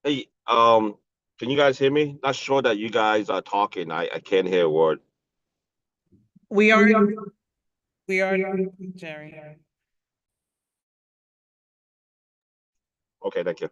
Hey, can you guys hear me? Not sure that you guys are talking. I can't hear a word. We are, we are, Jerry. Okay, thank you.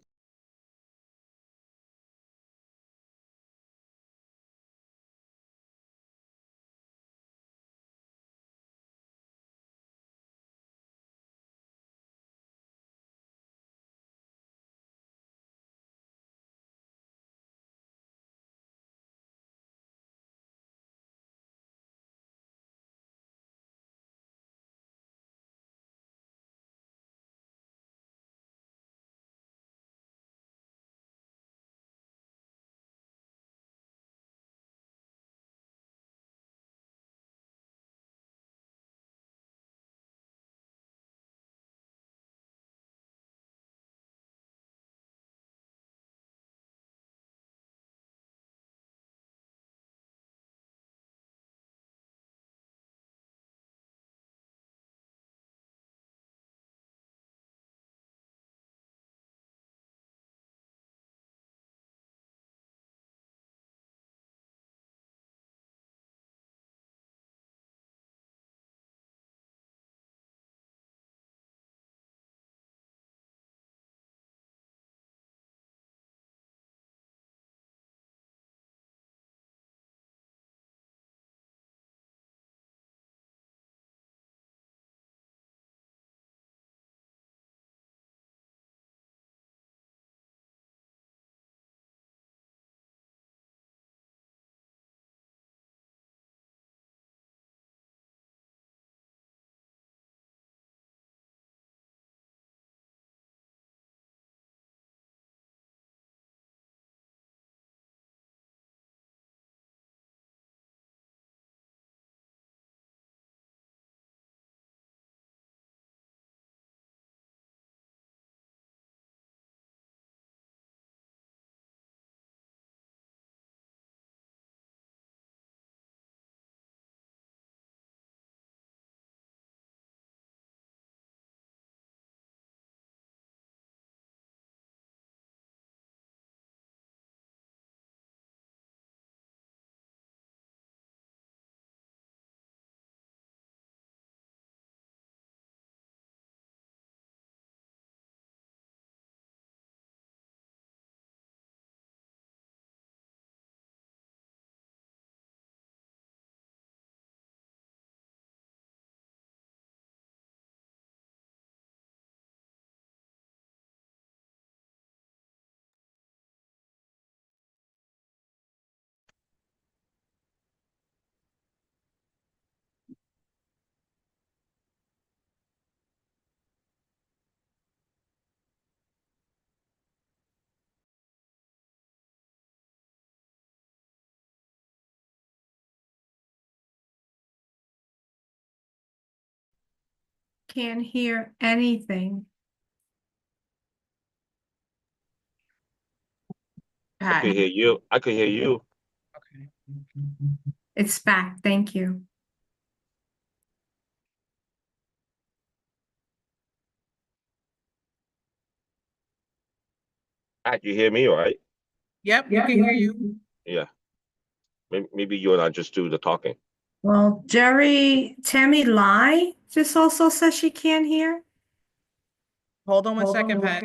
Can't hear anything. I Pat, can hear you. I can hear you. Okay. it's back. Thank you. Pat, you hear me, all right? Yep, we can hear you. Yeah. Maybe you and I just do the talking. Well, Tammy Lai just also says she can't hear. Hold on one second, Pat.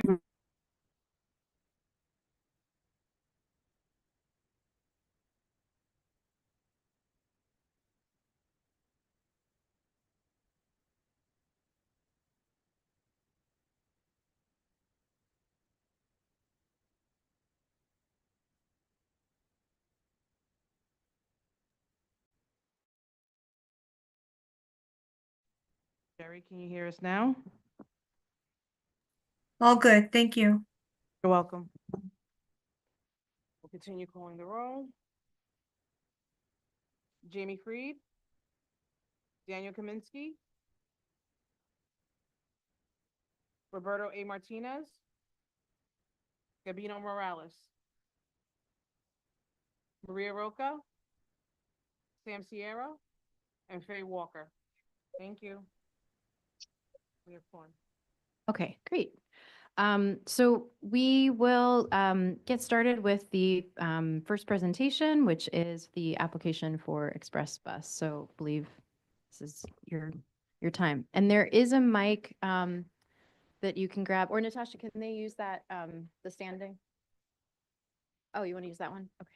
Jerry, can you hear us now? All good. Thank you. You're welcome. We'll continue calling the roll. Jamie Freed, Daniel Kaminsky, Roberto A. Martinez, Gabino Morales, Maria Roca, Sam Sierra, and Faye Walker. Thank you. We have fun. Okay, great. So we will get started with the first presentation, which is the application for Express Bus. So I believe this is your time. And there is a mic that you can grab, or Natasha, can they use that, the standing? Oh, you want to use that one? Okay.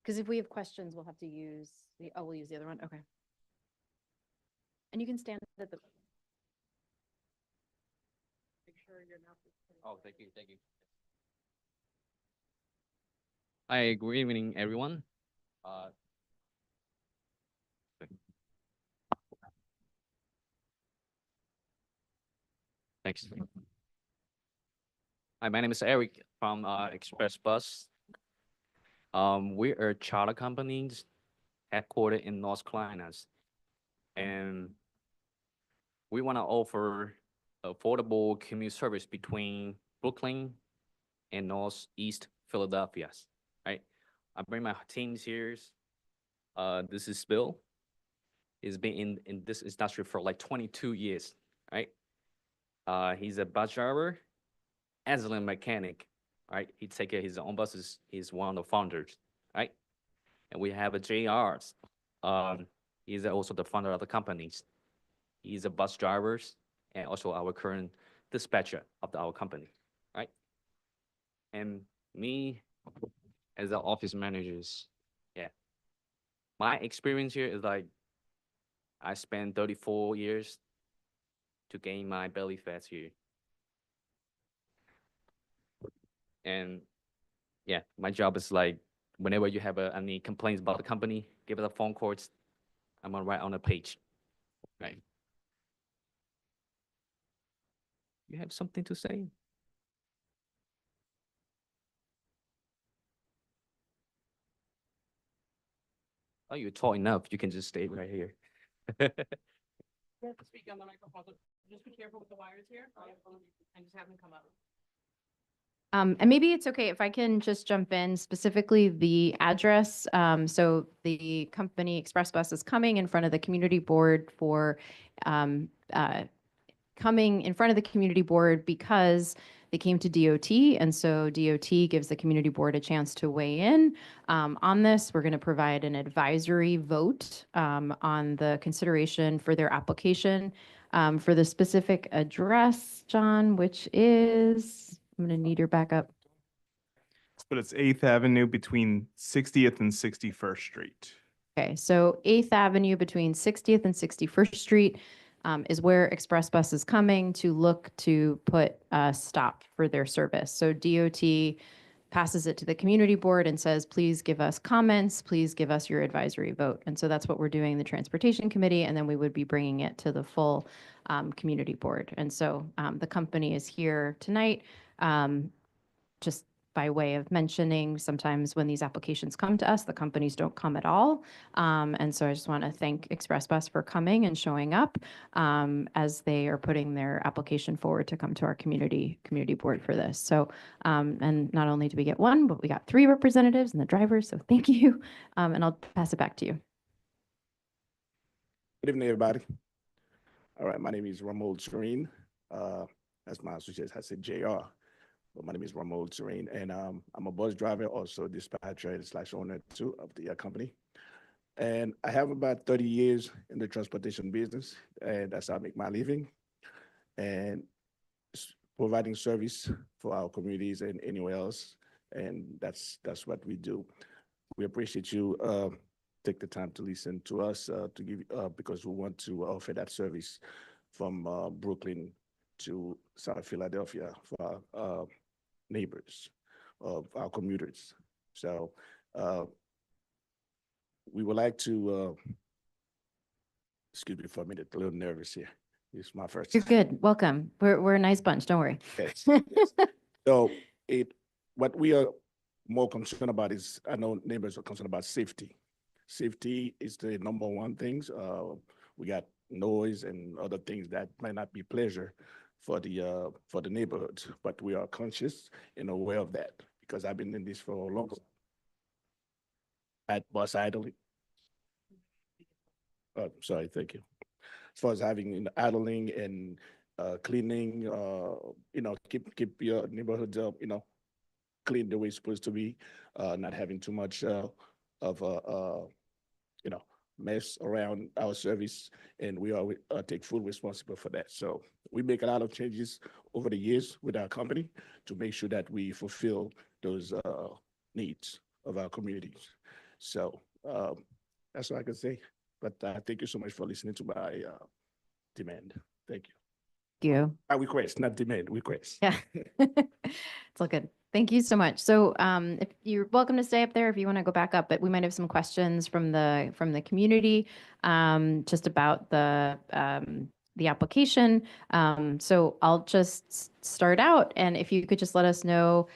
Because if we have questions, we'll have to use we'll use the other one. Okay. And you can stand at the. Make sure your mouth is. Oh, thank you, thank you. Hi, good evening, everyone. Thanks. Hi, my name is Eric from Express Bus. We are charter companies headquartered in North Carolina, and we want to offer affordable commute service between Brooklyn and Northeast Philadelphia. Right, I bring my teams here. This is Bill. He's been in this industry for like 22 years. Right, he's a bus driver, excellent mechanic. Right, he take care of his own buses. He's one of the founders. Right, and we have a JR. He's also the founder of the companies. He's a bus driver and also our current dispatcher of our company, right? And me as the office managers, yeah. My experience here is like I spent 34 years to gain my belly fat here. And yeah, my job is like whenever you have any complaints about the company, give us a phone call. I'm gonna write on the page, right? You have something to say? Oh, you're tall enough. You can just stay right here. You have to speak on the microphone, so just be careful with the wires here, and just have them come up. And maybe it's okay if I can just jump in, specifically the address. So the company Express Bus is coming in front of the community board for coming in front of the community board because they came to DOT, and so DOT gives the community board a chance to weigh in on this. We're going to provide an advisory vote on the consideration for their application for the specific address, John, which is, I'm going to need your backup. But it's 8th Avenue between 60th and 61st Street. Okay, so 8th Avenue between 60th and 61st Street is where Express Bus is coming to look to put a stop for their service. So DOT passes it to the community board and says, please give us comments, please give us your advisory vote. And so that's what we're doing in the transportation committee, and then we would be bringing it to the full community board. And so the company is here tonight. Just by way of mentioning, sometimes when these applications come to us, the companies don't come at all. And so I just want to thank Express Bus for coming and showing up as they are putting their application forward to come to our community board for this. So, and not only do we get one, but we got 3 representatives and the drivers. So thank you. And I'll pass it back to you. Good evening, everybody. All right, my name is Ramold Serene. As my associate has said, JR. But my name is Ramold Serene, and I'm a bus driver, also dispatcher / owner too of the company. And I have about 30 years in the transportation business, and that's how I make my living. And providing service for our communities and anywhere else, and that's what we do. We appreciate you take the time to listen to us to give because we want to offer that service from Brooklyn to South Philadelphia for our neighbors of our commuters. So we would like to excuse me for a minute, a little nervous here. It's my first You're time. good. Welcome. We're a nice bunch. Don't worry. Yes. So what we are more concerned about is, I know neighbors are concerned about safety. Safety is the number one things. We got noise and other things that might not be pleasure for the neighborhoods, but we are conscious and aware of that because I've been in this for a long time. At bus idling. Sorry, thank you. As far as having idling and cleaning, keep your neighborhoods, clean the way it's supposed to be, not having too much of you know, mess around our service, and we are take full responsibility for that. So we make a lot of changes over the years with our company to make sure that we fulfill those needs of our communities. So that's all I can say. But thank you so much for listening to my demand. Thank you. You. Request, not demand, request. Yeah. It's all good. Thank you so much. So if you're welcome to stay up there if you want to go back up, but we might have some questions from the community just about the application. So I'll just start out, and if you could just let us know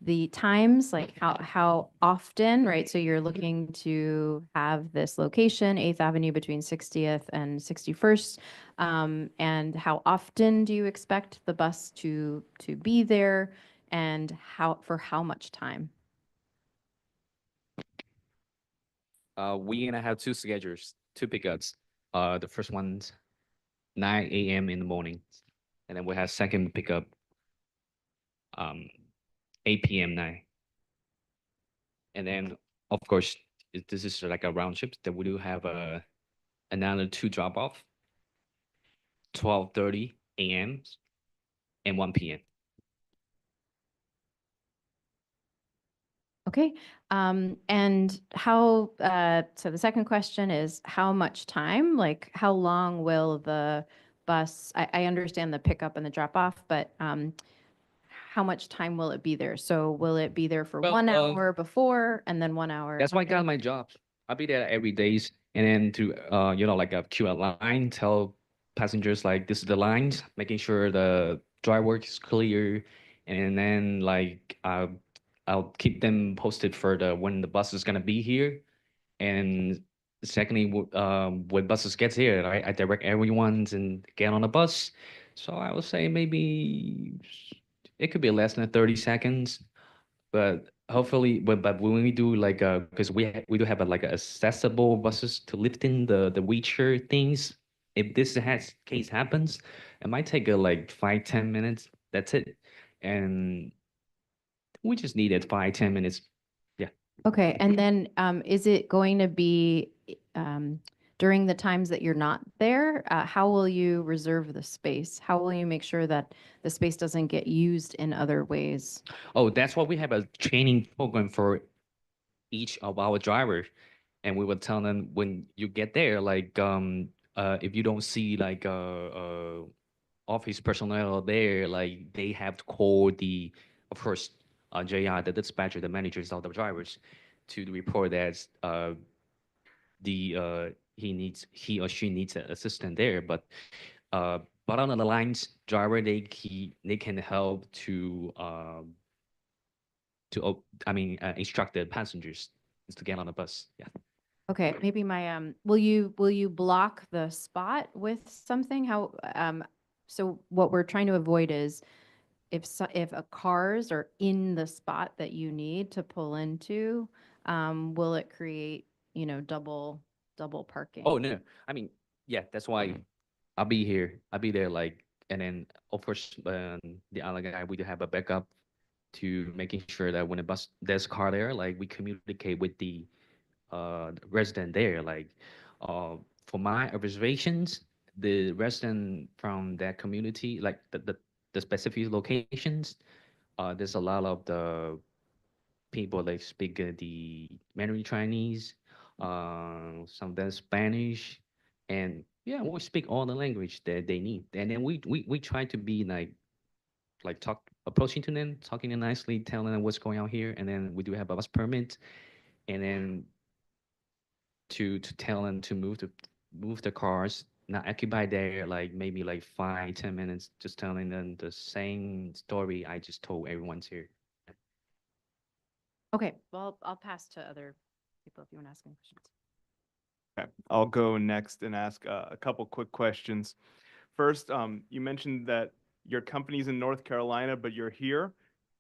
the times, like how often, right? So you're looking to have this location, 8th Avenue between 60th and 61st. And how often do you expect the bus to be there, and for how much time? We're gonna have two schedules, two pickups. The first one's 9 a.m. in the morning, and then we have second pickup 8 p.m. night. And then, of course, this is like a round trip. Then we do have another two drop off, 12:30 a.m. and 1 p.m. Okay. And how, so the second question is how much time, like how long will the bus, I understand the pickup and the drop off, but how much time will it be there? So will it be there for Well, 1 hour before and then 1 hour? That's why I got after? my job. I'll be there every days, and then to like a queue a line, tell passengers like this is the lines, making sure the dry work is clear, and then like I'll keep them posted for the when the bus is gonna be here, and secondly, when buses gets here, I direct everyone and get on the bus. So I would say maybe it could be less than 30 seconds, but hopefully, but when we do like because we do have like accessible buses to lift in the wheelchair things. If this case happens, it might take like 5-10 minutes. That's it, and we just needed 5-10 minutes. Yeah. Okay, and then is it going to be during the times that you're not there? How will you reserve the space? How will you make sure that the space doesn't get used in other ways? Oh, that's why we have a training program for each of our drivers, and we will tell them when you get there, like if you don't see like office personnel there, like they have to call the, of course, JR, the dispatcher, the managers of the drivers, to report that he or she needs an assistant there. But on the lines, driver they can help instruct the passengers to get on the bus. Yeah. Okay, maybe will you block the spot with something? So what we're trying to avoid is if cars are in the spot that you need to pull into, will it create, double parking? Oh no, I mean, yeah, that's why I'll be here. I'll be there, like, and then of course, the other guy, we do have a backup to making sure that when there's a car there, like we communicate with the resident there. Like, for my observations, the resident from that community, like the specific locations, there's a lot of the people that speak the Mandarin Chinese, some of them Spanish, and yeah, we speak all the language that they need. And then we try to be like approaching to them, talking to them nicely, telling them what's going on here, and then we do have a bus permit, and then to tell them to move the cars, not occupy there like maybe like 5-10 minutes, just telling them the same story I just told everyone's here. Okay, well, I'll pass to other people if you want to ask any questions. Okay, I'll go next and ask a couple quick questions. First, you mentioned that your company's in North Carolina, but you're here,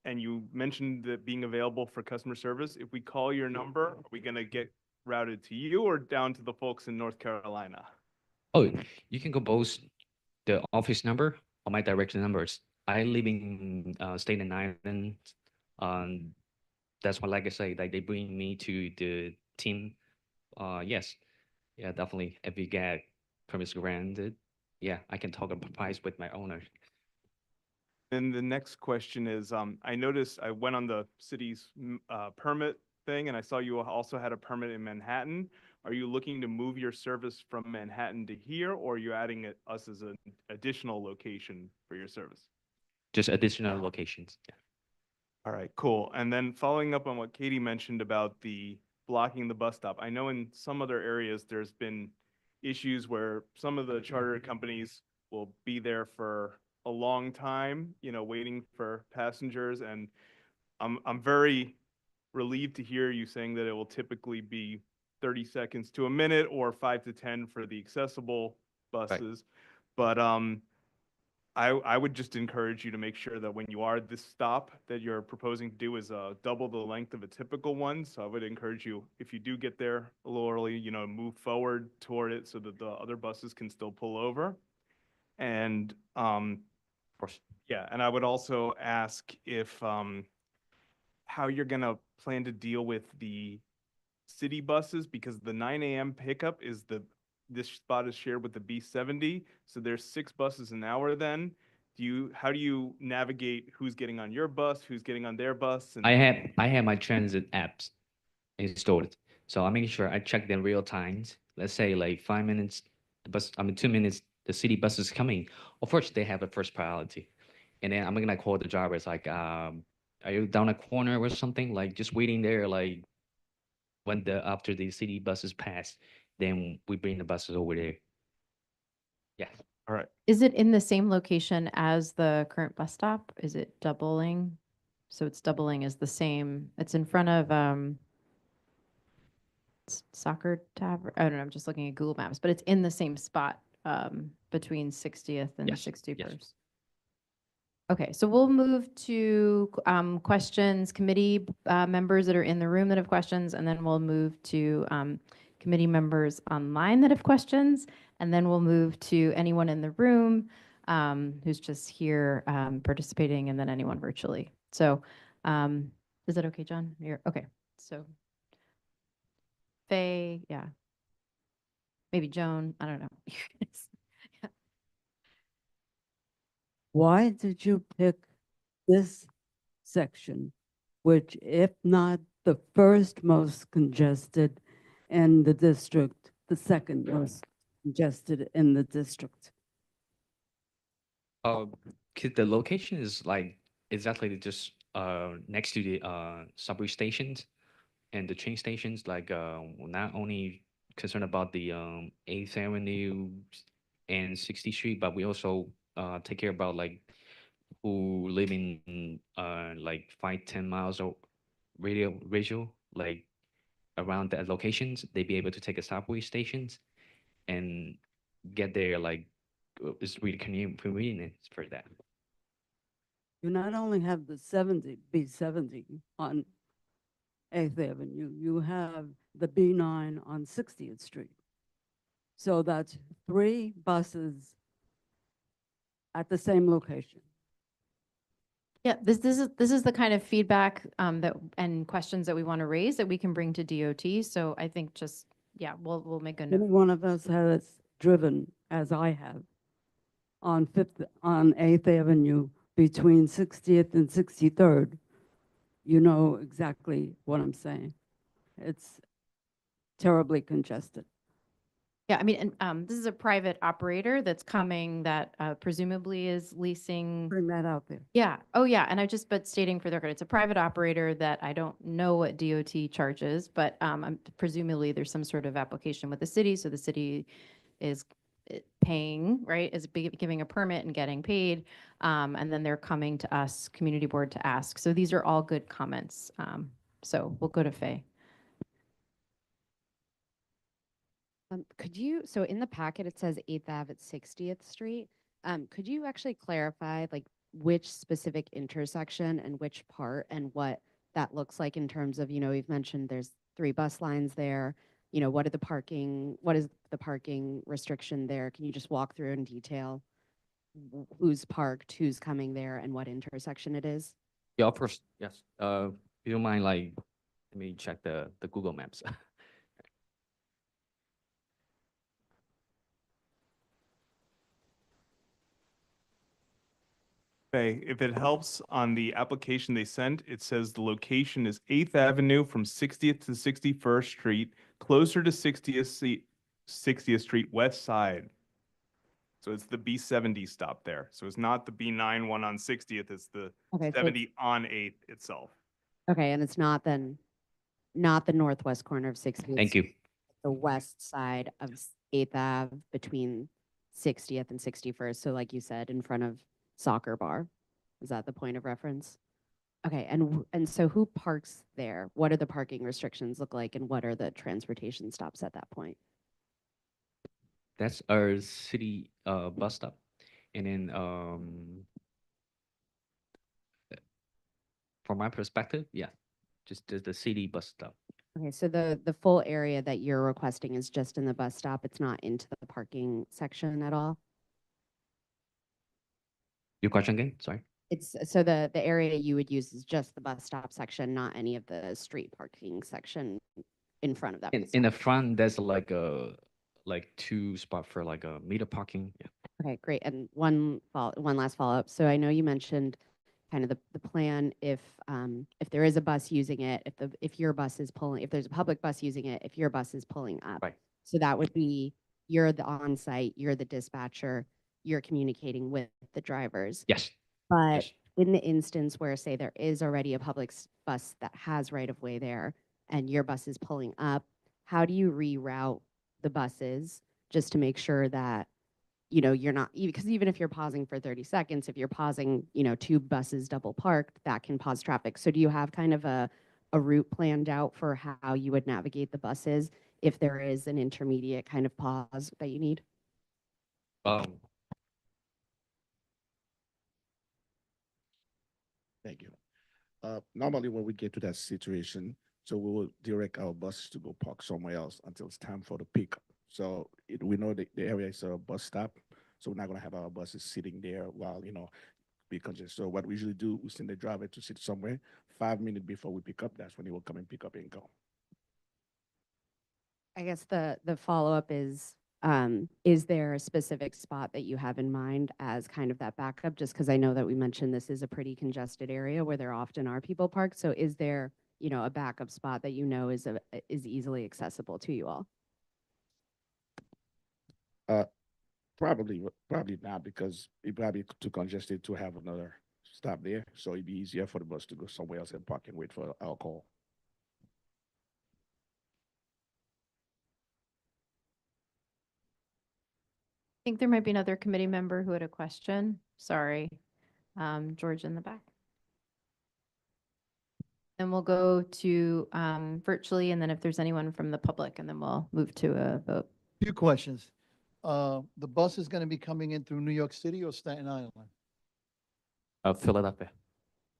and you mentioned that being available for customer service. If we call your number, are we gonna get routed to you or down to the folks in North Carolina? Oh, you can go both the office number or my direct numbers. I live in Staten Island. Um, that's why, like I say, like they bring me to the team. Yes, yeah, definitely. If you get permits granted, yeah, I can talk about price with my owner. And the next question is, I noticed I went on the city's permit thing and I saw you also had a permit in Manhattan. Are you looking to move your service from Manhattan to here, or are you adding us as an additional location for your service? Just additional locations. Yeah. All right, cool. And then following up on what Katie mentioned about the blocking the bus stop, I know in some other areas there's been issues where some of the charter companies will be there for a long time, you know, waiting for passengers. And I'm very relieved to hear you saying that it will typically be 30 seconds to a minute or 5 to 10 for the accessible buses. But I would just encourage you to make sure that when you are this stop that you're proposing to do is double the length of a typical one. So I would encourage you, if you do get there a little early, you know, move forward toward it so that the other buses can still pull over. And Of course. yeah, and I would also ask if how you're gonna plan to deal with the city buses, because the 9 a.m. pickup is this spot is shared with the B70. So there's 6 buses an hour then. How do you navigate who's getting on your bus, who's getting on their bus? And I have my transit apps installed. So I'm making sure I check them real times. Let's say like 5 minutes, the bus, 2 minutes, the city bus is coming. Of course, they have a first priority. And then I'm gonna call the drivers like, are you down a corner or something? Like just waiting there, like when after the city buses pass, then we bring the buses over there. Yeah. all right. Is it in the same location as the current bus stop? Is it doubling? So it's doubling as the same, it's in front of, Soccer Tavern. I don't know, I'm just looking at Google Maps, but it's in the same spot, between 60th and Yes, 61st. Okay, so we'll move to questions, committee members that are in the room that have questions, and then we'll move to committee members online that have questions, and then we'll move to anyone in the room who's just here participating, and then anyone virtually. So is that okay, John? Okay, so Faye, yeah. Maybe Joan, I don't know. Why did you pick this section, which if not the first most congested in the district, the second most congested in the district? 'Cause the location is like exactly just next to the subway stations and the train stations. Like we're not only concerned about the 8th Avenue and 60th Street, but we also take care about like who live in like 5-10 miles or radio like around that locations. They be able to take a subway stations and get there like it's really convenient for that. You not only have the B70 on 8th Avenue, you have the B9 on 60th Street. So that's 3 buses at the same location. Yeah, this is the kind of feedback that and questions that we want to raise that we can bring to DOT. So I think just, yeah, we'll make a Any note. one of us has driven, as I have, on 8th Avenue between 60th and 63rd. You know exactly what I'm saying. It's terribly congested. Yeah, I mean, and this is a private operator that's coming that presumably is leasing. Bring that out there. Yeah. Oh, yeah. And but stating for the record, it's a private operator that I don't know what DOT charges, but presumably there's some sort of application with the city. So the city is paying, right, is giving a permit and getting paid. And then they're coming to us, community board, to ask. So these are all good comments. So we'll go to Faye. So in the packet, it says 8th Ave at 60th Street. Could you actually clarify like which specific intersection and which part and what that looks like in terms of, you've mentioned there's 3 bus lines there. What is the parking restriction there? Can you just walk through in detail who's parked, who's coming there, and what intersection it is? Yeah, of course, yes. If you don't mind, like, let me check the Google Maps. Okay, if it helps, on the application they sent, it says the location is 8th Avenue from 60th to 61st Street, closer to 60th Street West Side. So it's the B70 stop there. So it's not the B9 one on 60th, it's the Okay, so 70 on 8th itself. okay, and it's not then, not the northwest corner of 60th. Thank you. The west side of 8th Ave between 60th and 61st. So like you said, in front of Soccer Bar. Is that the point of reference? Okay, and so who parks there? What do the parking restrictions look like, and what are the transportation stops at that point? That's our city bus stop. And then from my perspective, yeah, just the city bus stop. Okay, so the full area that you're requesting is just in the bus stop. It's not into the parking section at all? Your question again? Sorry. It's so the area you would use is just the bus stop section, not any of the street parking section in front of that. In the front, there's like a two spot for like a meter parking. Yeah. Okay, great. And one last follow-up. So I know you mentioned kind of the plan if there is a bus using it, if your bus is pulling, if there's a public bus using it, if your bus is pulling up. Right. So that would be, you're the on-site, you're the dispatcher, you're communicating with the drivers. Yes. But Yes. in the instance where, say, there is already a public bus that has right-of-way there and your bus is pulling up, how do you reroute the buses just to make sure that, you know, you're not, because even if you're pausing for 30 seconds, if you're pausing, you know, two buses double parked, that can pause traffic. So do you have kind of a route planned out for how you would navigate the buses if there is an intermediate kind of pause that you need? Thank you. Normally when we get to that situation, so we will direct our buses to go park somewhere else until it's time for the pickup. So we know the area is a bus stop, so we're not gonna have our buses sitting there while, you know, be congested. So what we usually do, we send the driver to sit somewhere 5 minutes before we pick up. That's when he will come and pick up and go. I guess the follow-up is there a specific spot that you have in mind as kind of that backup? Just because I know that we mentioned this is a pretty congested area where there often are people parked. So is there, you know, a backup spot that you know is easily accessible to you all? Probably not, because it probably too congested to have another stop there. So it'd be easier for the bus to go somewhere else and park and wait for our call. I think there might be another committee member who had a question. Sorry, George in the back. And we'll go to virtually, and then if there's anyone from the public, and then we'll move to a vote. Few questions. The bus is going to be coming in through New York City or Staten Island? Philadelphia.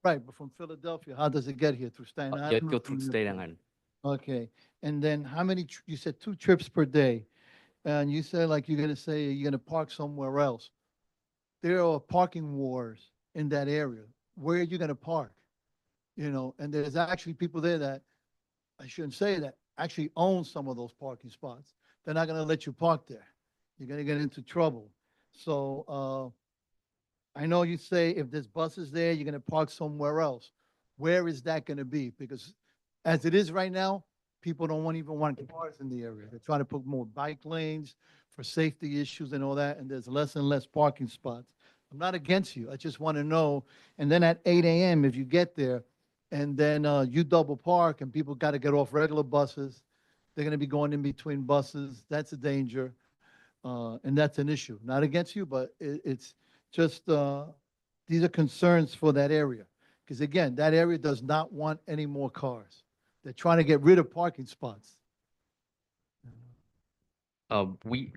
Right, but from Philadelphia, how does it get here? Through Staten Yeah, Island? go or through New York Staten City? Island. Okay, and then how many, you said 2 trips per day, and you said like you're going to say you're going to park somewhere else. There are parking wars in that area. Where are you going to park? You know, and there's actually people there that, I shouldn't say that, actually own some of those parking spots. They're not going to let you park there. You're going to get into trouble. So I know you say if there's buses there, you're going to park somewhere else. Where is that going to be? Because as it is right now, people don't even want cars in the area. They're trying to put more bike lanes for safety issues and all that, and there's less and less parking spots. I'm not against you. I just want to know. And then at 8 a.m., if you get there, and then you double park and people got to get off regular buses, they're going to be going in between buses. That's a danger. And that's an issue. Not against you, but it's just, these are concerns for that area. Because again, that area does not want any more cars. They're trying to get rid of parking spots. We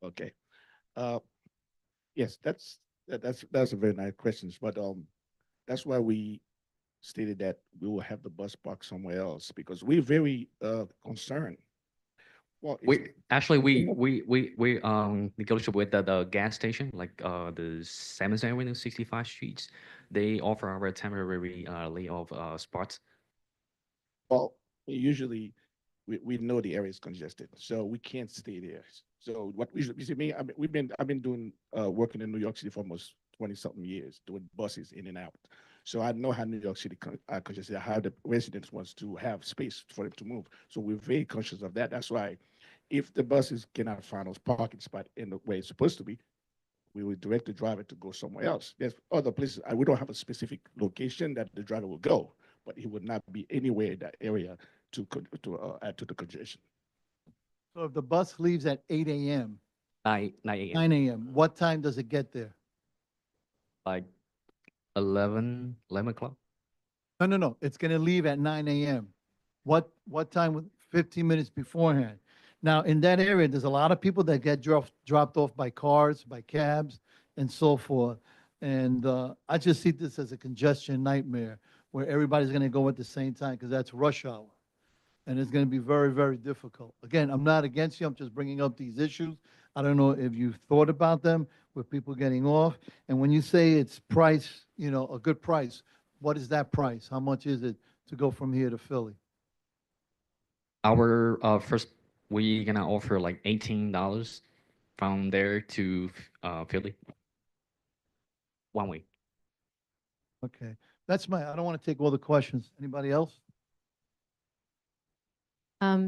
Okay. Yes, that's a very nice questions, but that's why we stated that we will have the bus park somewhere else, because we're very concerned. Well, it's, We actually we negotiate with the gas station like the 7th Avenue 65 streets. They offer our temporary layoff spots. well, usually we know the area is congested, so we can't stay there. So what we you see me, I've been doing working in New York City for almost 20 something years, doing buses in and out. So I know how New York City congested, how the residents wants to have space for them to move. So we're very conscious of that. That's why if the buses cannot find those parking spot in the way it's supposed to be, we will direct the driver to go somewhere else. There's other places, we don't have a specific location that the driver will go, but he would not be anywhere in that area to add to the congestion. So if the bus leaves at 8 a.m., 9 a.m. 9 a.m., what time does it get there? like 11 o'clock. No. It's going to leave at 9 a.m. What time? 15 minutes beforehand. Now, in that area, there's a lot of people that get dropped off by cars, by cabs, and so forth. And I just see this as a congestion nightmare where everybody's going to go at the same time because that's rush hour. And it's going to be very, very difficult. Again, I'm not against you. I'm just bringing up these issues. I don't know if you've thought about them with people getting off. And when you say it's price, a good price, what is that price? How much is it to go from here to Philly? Our first we gonna offer like $18 from there to Philly. 1 week. Okay. I don't want to take all the questions. Anybody else?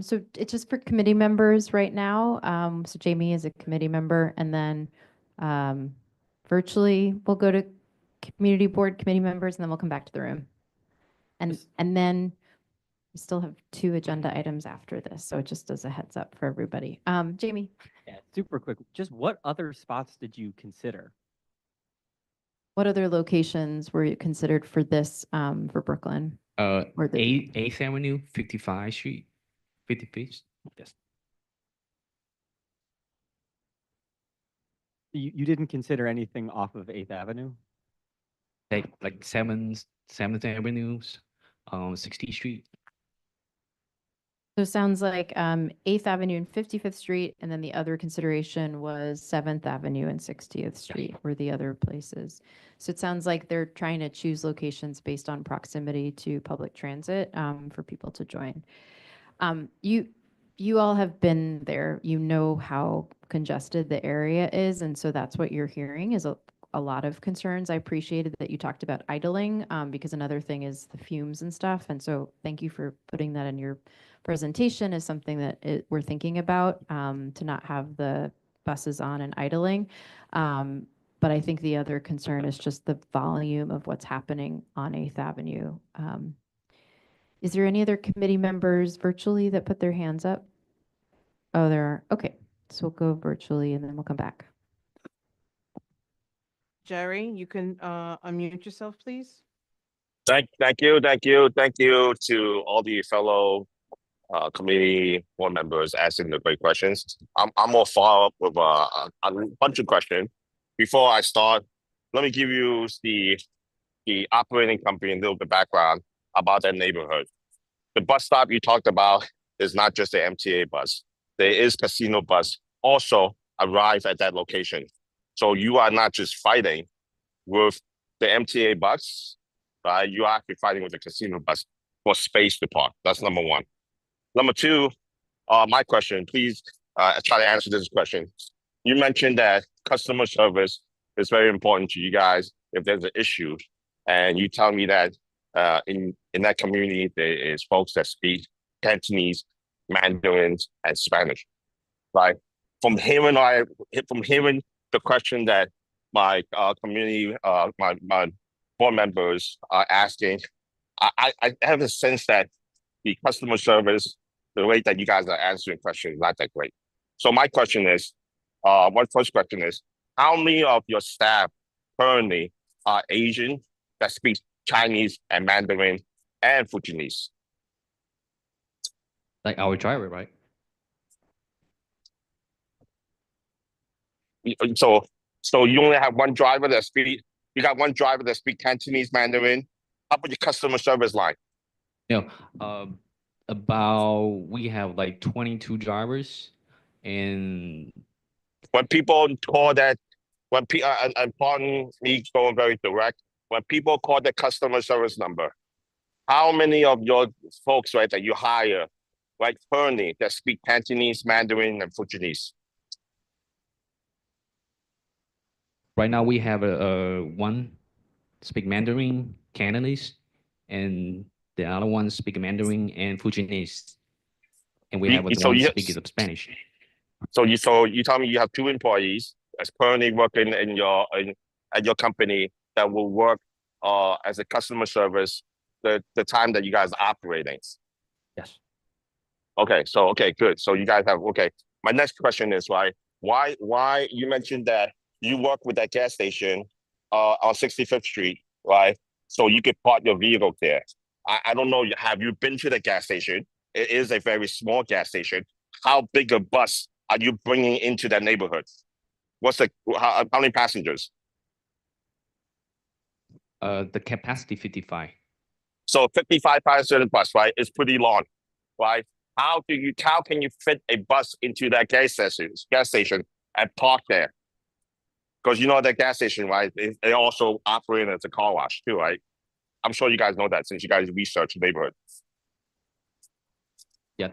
So it's just for committee members right now. So Jamie is a committee member, and then virtually we'll go to community board committee members, and then we'll come back to the room. And then we still have 2 agenda items after this, so just as a heads up for everybody. Jamie, Yeah, super quick. Just what other spots did you consider? what other locations were you considered for this for Brooklyn? Or the- 8th Avenue, 55 Street, 55th. Yes. You didn't consider anything off of 8th Avenue? Like 7th Avenue, 60th Street. So it sounds like 8th Avenue and 55th Street, and then the other consideration was 7th Avenue and 60th Street were the other places. So it sounds like they're trying to choose locations based on proximity to public transit for people to join. You all have been there. You know how congested the area is, and so that's what you're hearing is a lot of concerns. I appreciated that you talked about idling because another thing is the fumes and stuff. And so thank you for putting that in your presentation is something that we're thinking about to not have the buses on and idling. But I think the other concern is just the volume of what's happening on 8th Avenue. Is there any other committee members virtually that put their hands up? Oh, there are. Okay, so we'll go virtually and then we'll come back. Jerry, you can unmute yourself, please. Thank you to all the fellow committee board members asking the great questions. I'm gonna follow up with a bunch of questions. Before I start, let me give you the operating company and a little bit background about that neighborhood. The bus stop you talked about is not just the MTA bus. There is casino bus also arrive at that location. So you are not just fighting with the MTA bus, right? You are actually fighting with the casino bus for space to park. That's number one. Number two, my question, please try to answer this question. You mentioned that customer service is very important to you guys if there's an issue. And you tell me that in that community, there is folks that speak Cantonese, Mandarin, and Spanish, right? From hearing the question that my community, my board members are asking, I have a sense that the customer service, the way that you guys are answering questions is not that great. So my question is, my first question is, how many of your staff currently are Asian that speak Chinese and Mandarin and Fujianese? Like our driver, right? So you only have one driver that speak. You got one driver that speak Cantonese, Mandarin. How about your customer service line? You know, We have like 22 drivers, and When people call that, and pardon me going very direct, when people call the customer service number, how many of your folks, right, that you hire, like currently, that speak Cantonese, Mandarin, and Fujianese? right now we have one speak Mandarin, Cantonese, and the other one speak Mandarin and Fujianese, and we have So one you, speaking of Spanish. so you tell me you have 2 employees that's currently working at your company that will work as a customer service the time that you guys are operating. Yes. Okay, so okay, good. So you guys have okay. My next question is why you mentioned that you work with that gas station on 65th Street, right? So you could park your vehicle there. I don't know, have you been to the gas station? It is a very small gas station. How big a bus are you bringing into that neighborhood? How many passengers? The capacity 55. So 55 passenger bus, right? It's pretty long, right? How can you fit a bus into that gas station and park there? Because you know that gas station, right? They also operate as a car wash too, right? I'm sure you guys know that since you guys research the neighborhood. Yeah.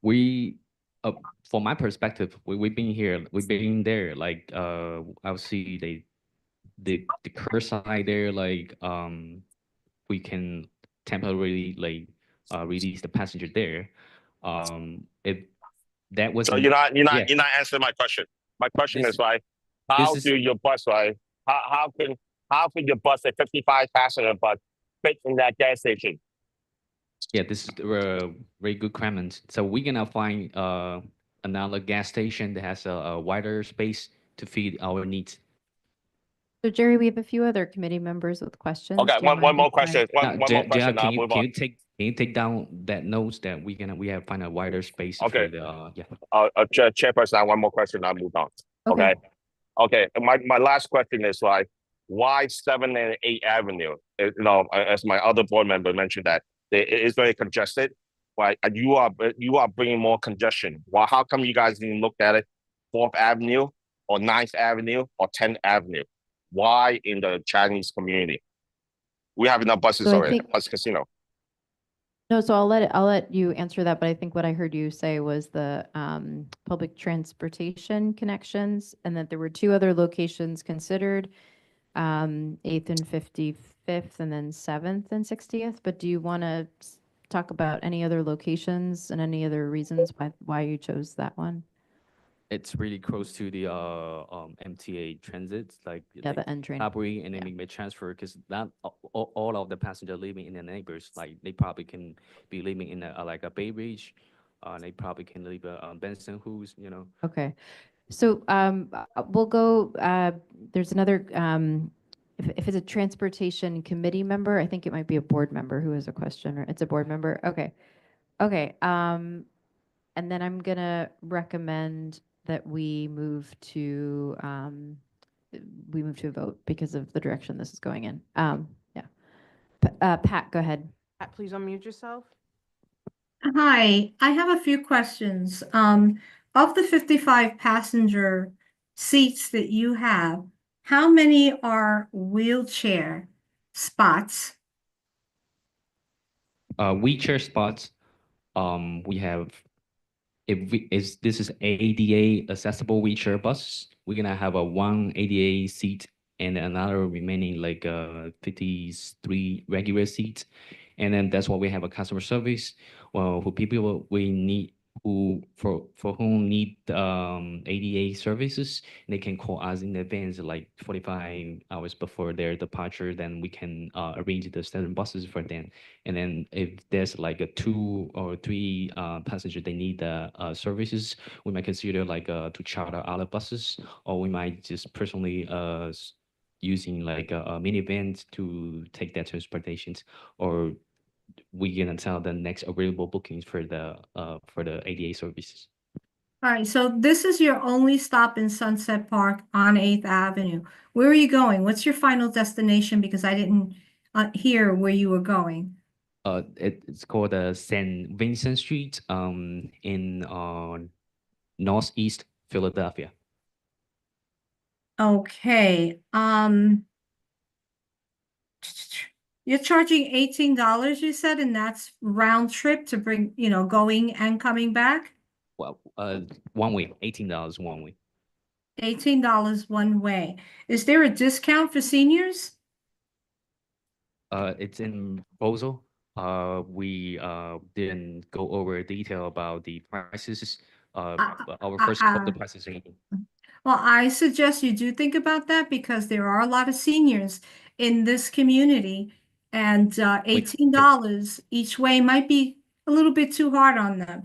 We, from my perspective, we've been here, we've been there. Like, I'll see the curbside there. Like, we can temporarily like release the passenger there. If that So wasn't, yeah, you're not answering my question. My question this is right. this How is do your bus right? How can your bus a 55 passenger bus fit in that gas station? yeah, this is a very good comment. So we're gonna find another gas station that has a wider space to feed our needs. So Jerry, we have a few other committee members with questions. Okay, Do you one mind more if I- question. One more JR, question. I'll move on. can you take down that notes that we have find a wider space Okay. for the yeah. Chairperson, I have one more question. I'll move on. Okay. Okay. Okay. And my last question is like, why 7 and 8 Avenue? As my other board member mentioned that it is very congested. Right? And you are bringing more congestion. Well, how come you guys didn't look at it 4th Avenue or 9th Avenue or 10th Avenue? Why in the Chinese community? We have enough buses So I already. think- Bus casino. No, so I'll let you answer that, but I think what I heard you say was the public transportation connections, and that there were 2 other locations considered, 8th and 55th, and then 7th and 60th. But do you want to talk about any other locations and any other reasons why you chose that one? It's really close to the MTA transit, like The N train. Capri, and then Yeah. we may transfer because not all of the passenger living in the neighbors, like they probably can be living in like a Bay Ridge, they probably can live Benson, who's Okay. So we'll go, there's another, if it's a transportation committee member, I think it might be a board member who has a question, or it's a board member. Okay. Okay. And then I'm gonna recommend that we move to a vote because of the direction this is going in. Yeah. Pat, go ahead. Pat, please unmute yourself. Hi, I have a few questions. Of the 55 passenger seats that you have, how many are wheelchair spots? wheelchair spots. We have if this is ADA accessible wheelchair bus, we're gonna have a 1 ADA seat and another remaining like 53 regular seats, and then that's why we have a customer service. Well, for people we need for whom need ADA services, they can call us in advance, like 45 hours before their departure. Then we can arrange the standard buses for them. And then if there's like a 2 or 3 passenger they need the services, we might consider like to charter other buses, or we might just personally using like a minivan to take that transportations, or we can tell the next available bookings for the ADA services. All right, so this is your only stop in Sunset Park on 8th Avenue. Where are you going? What's your final destination? Because I didn't hear where you were going. It's called St. Vincent Street, in northeast Philadelphia. Okay, you're charging $18, you said, and that's round trip to bring, going and coming back? Well, 1 way, $18 1 way. $18 one way. Is there a discount for seniors? It's in proposal. We didn't go over detail about the prices. But our first couple of prices. Well, I suggest you do think about that because there are a lot of seniors in this community, and $18 each way might be a little bit too hard on them.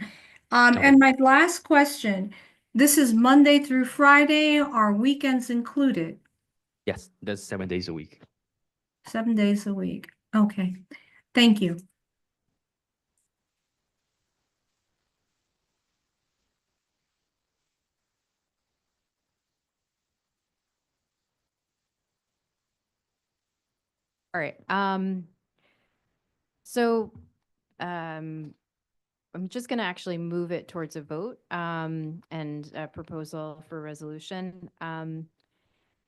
Okay. And my last question, this is Monday through Friday, are weekends included? Yes, that's 7 days a week. 7 days a week. Okay, thank you. All right. So um, I'm just going to actually move it towards a vote and a proposal for resolution.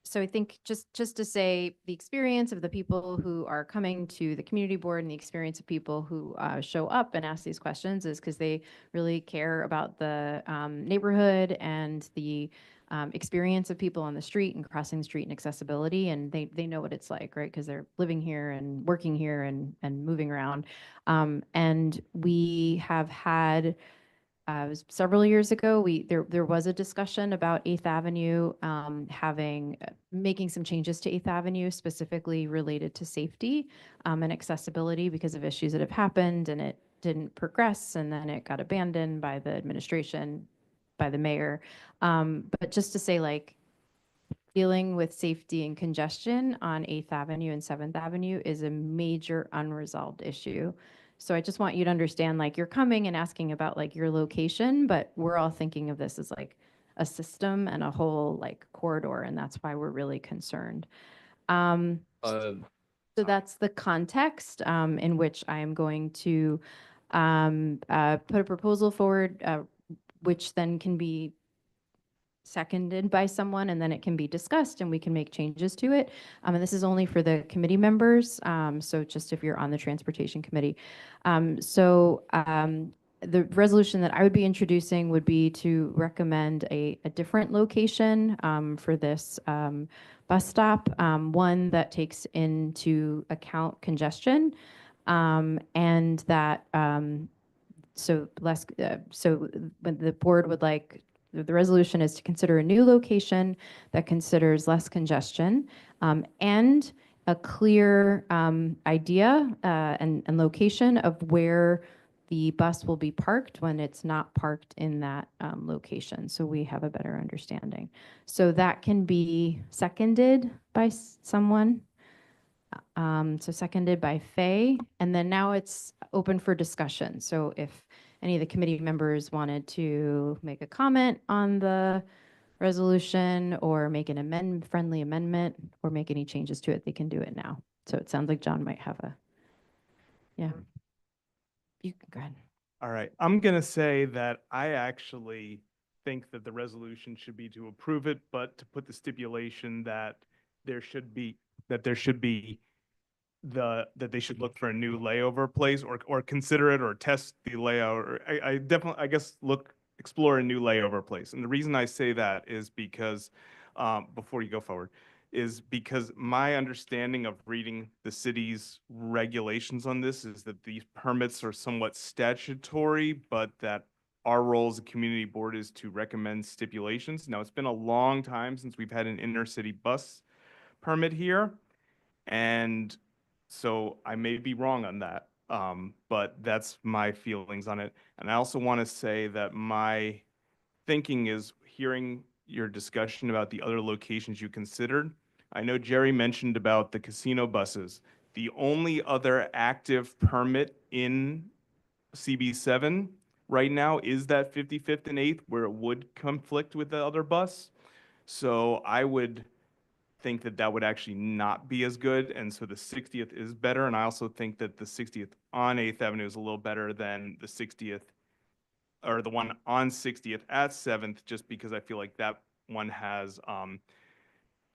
So I think just to say the experience of the people who are coming to the community board and the experience of people who show up and ask these questions is because they really care about the neighborhood and the experience of people on the street and crossing the street and accessibility. And they know what it's like, right? Because they're living here and working here and moving around. And we have had it was several years ago. There was a discussion about 8th Avenue making some changes to 8th Avenue specifically related to safety and accessibility because of issues that have happened, and it didn't progress, and then it got abandoned by the administration, by the mayor. But just to say, like, dealing with safety and congestion on 8th Avenue and 7th Avenue is a major unresolved issue. So I just want you to understand, like, you're coming and asking about like your location, but we're all thinking of this as like a system and a whole like corridor, and that's why we're really concerned. So that's the context in which I am going to put a proposal forward, which then can be seconded by someone, and then it can be discussed and we can make changes to it. And this is only for the committee members. So just if you're on the transportation committee. The resolution that I would be introducing would be to recommend a different location for this bus stop, one that takes into account congestion, and that so when the board would like, the resolution is to consider a new location that considers less congestion and a clear idea and location of where the bus will be parked when it's not parked in that location, so we have a better understanding. So that can be seconded by someone. So seconded by Faye, and then now it's open for discussion. So if any of the committee members wanted to make a comment on the resolution or make an friendly amendment or make any changes to it, they can do it now. So it sounds like John might have yeah. You can go ahead. All right, I'm gonna say that I actually think that the resolution should be to approve it, but to put the stipulation that there should be that they should look for a new layover place or consider it or test the layout. Or I definitely, I guess, explore a new layover place. And the reason I say that is because before you go forward, is because my understanding of reading the city's regulations on this is that these permits are somewhat statutory, but that our role as a community board is to recommend stipulations. Now, it's been a long time since we've had an intercity bus permit here, and so I may be wrong on that, but that's my feelings on it. And I also want to say that my thinking is hearing your discussion about the other locations you considered. I know Jerry mentioned about the casino buses. The only other active permit in CB7 right now is that 55th and 8th, where it would conflict with the other bus. So I would think that that would actually not be as good. And so the 60th is better. And I also think that the 60th on 8th Avenue is a little better than the 60th or the one on 60th at 7th, just because I feel like that one has,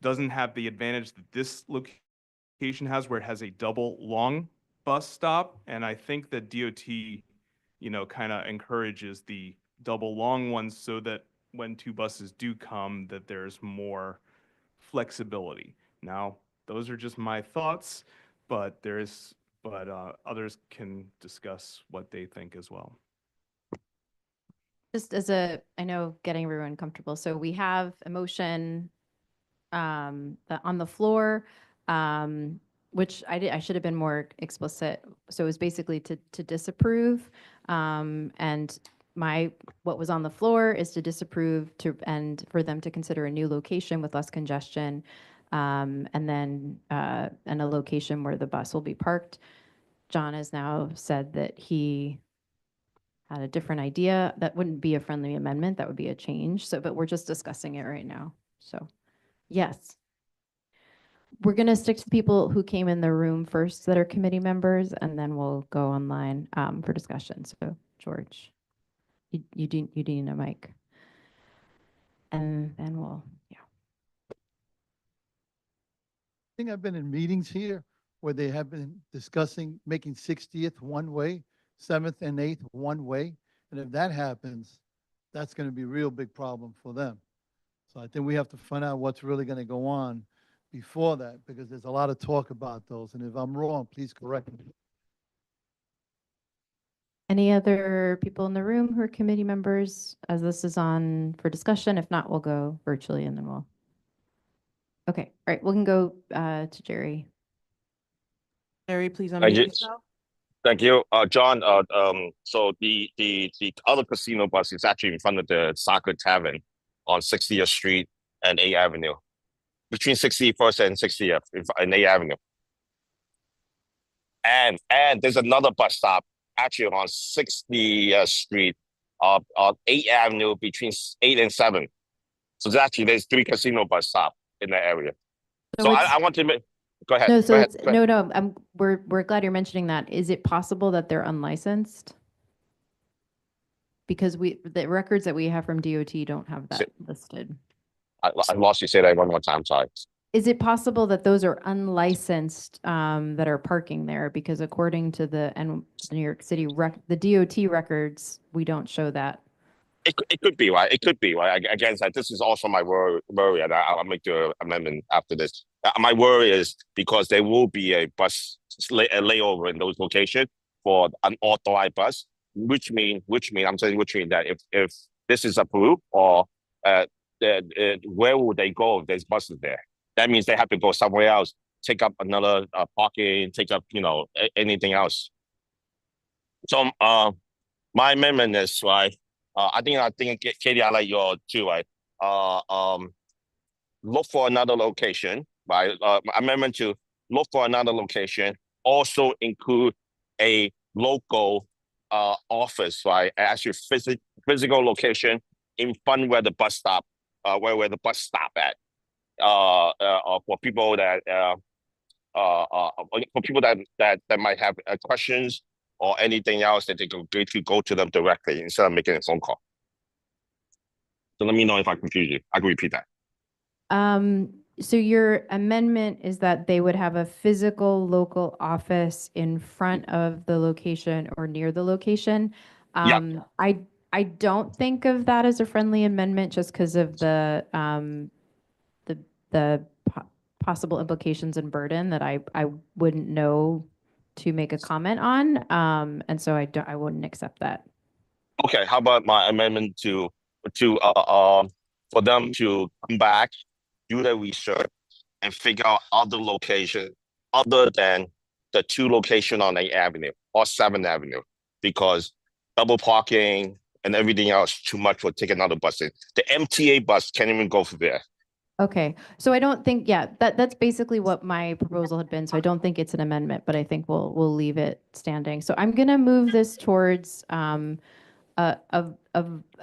doesn't have the advantage that this location has, where it has a double long bus stop. And I think that DOT, kind of encourages the double long ones so that when two buses do come, that there's more flexibility. Now, those are just my thoughts, but others can discuss what they think as well. Just I know getting everyone comfortable. So we have a motion on the floor, which I should have been more explicit. So it was basically to disapprove. And what was on the floor is to disapprove and for them to consider a new location with less congestion. And then and a location where the bus will be parked. John has now said that he had a different idea. That wouldn't be a friendly amendment. That would be a change. So, but we're just discussing it right now. So, yes. We're going to stick to people who came in the room first that are committee members, and then we'll go online for discussion. So, George, you need a mic. And then we'll, yeah. I think I've been in meetings here where they have been discussing making 60th one way, 7th and 8th one way. And if that happens, that's going to be a real big problem for them. So I think we have to find out what's really going to go on before that, because there's a lot of talk about those. And if I'm wrong, please correct me. Any other people in the room who are committee members as this is on for discussion? If not, we'll go virtually and then we'll. Okay, all right, we can go to Jerry. Jerry, please I unmute just- yourself. Thank you, John. So the other casino bus is actually in front of the Soccer Tavern on 60th Street and 8th Avenue, between 61st and 60th in 8th Avenue. And there's another bus stop actually on 60th Street on 8th Avenue between 8 and 7. So there's 3 casino bus stops in that area. So I want to make. Go ahead. No, so go ahead, it's go ahead. no. We're glad you're mentioning that. Is it possible that they're unlicensed? Because the records that we have from DOT don't have that listed. I lost you. Say that one more time. Sorry. Is it possible that those are unlicensed that are parking there? Because according to the New York City the DOT records, we don't show that. It could be right. It could be right. Again, this is also my worry, and I'll make the amendment after this. My worry is because there will be a bus layover in those locations for an authorized bus, which means that if this is approved, or where will they go if there's buses there? That means they have to go somewhere else, take up another parking, take up anything else. So my amendment is right. I think Katie, I like your too, right? Look for another location, right? Amendment to look for another location. Also include a local office, right? Actually, physical location in front where the bus stop, where the bus stop at. For people that might have questions or anything else, that they could go to them directly instead of making a phone call. So let me know if I confuse you. I can repeat that. So your amendment is that they would have a physical local office in front of the location or near the location. I don't think of that as a friendly amendment just because of the possible implications and burden that I wouldn't know to make a comment on. And so I wouldn't accept that. Okay, how about my amendment to for them to come back, do the research, and figure out other location other than the 2 location on 8th Avenue or 7th Avenue, because double parking and everything else too much for take another bus in. The MTA bus can't even go through there. Okay, so I don't think, that's basically what my proposal had been. So I don't think it's an amendment, but I think we'll leave it standing. So I'm gonna move this towards a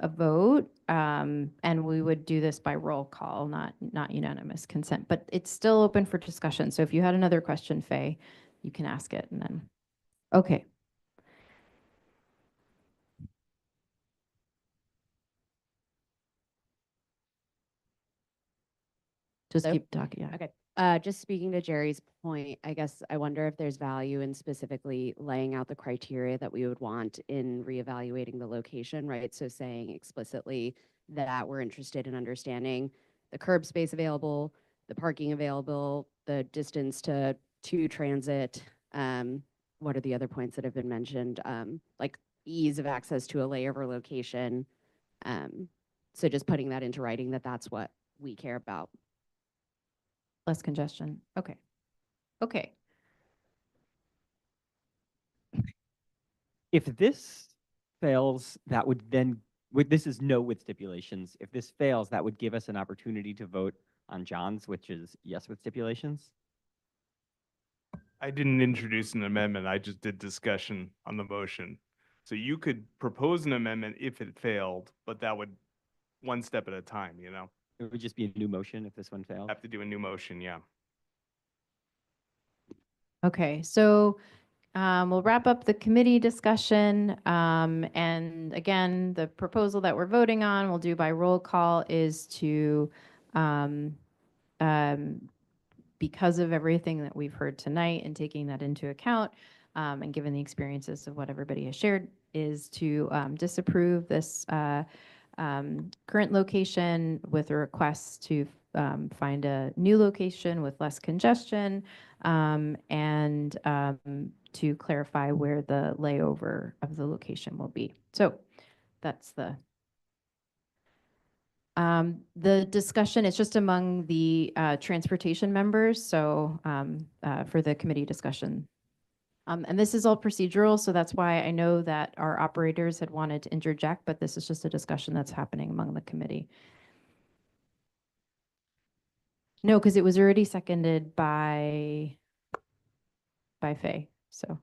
vote, and we would do this by roll call, not unanimous consent, but it's still open for discussion. So if you had another question, Faye, you can ask it and then, okay. Just Hello? keep talking, yeah. Okay. Just speaking to Jerry's point, I guess I wonder if there's value in specifically laying out the criteria that we would want in reevaluating the location, right? So saying explicitly that we're interested in understanding the curb space available, the parking available, the distance to transit. What are the other points that have been mentioned? Like ease of access to a layover location. So just putting that into writing that that's what we care about. Less congestion, okay. Okay, If this fails, that would then, this is no with stipulations. If this fails, that would give us an opportunity to vote on John's, which is yes with stipulations. I didn't introduce an amendment, I just did discussion on the motion. So you could propose an amendment if it failed, but that would, one step at a time, you know? It would just be a new motion if this one failed. Have to do a new motion, yeah. okay, so we'll wrap up the committee discussion. And again, the proposal that we're voting on, we'll do by roll call, is to, because of everything that we've heard tonight and taking that into account, and given the experiences of what everybody has shared, is to disapprove this current location with a request to find a new location with less congestion, and to clarify where the layover of the location will be. So that's the discussion. It's just among the transportation members, so for the committee discussion. And this is all procedural, so that's why I know that our operators had wanted to interject, but this is just a discussion that's happening among the committee. No, because it was already seconded by Faye, so.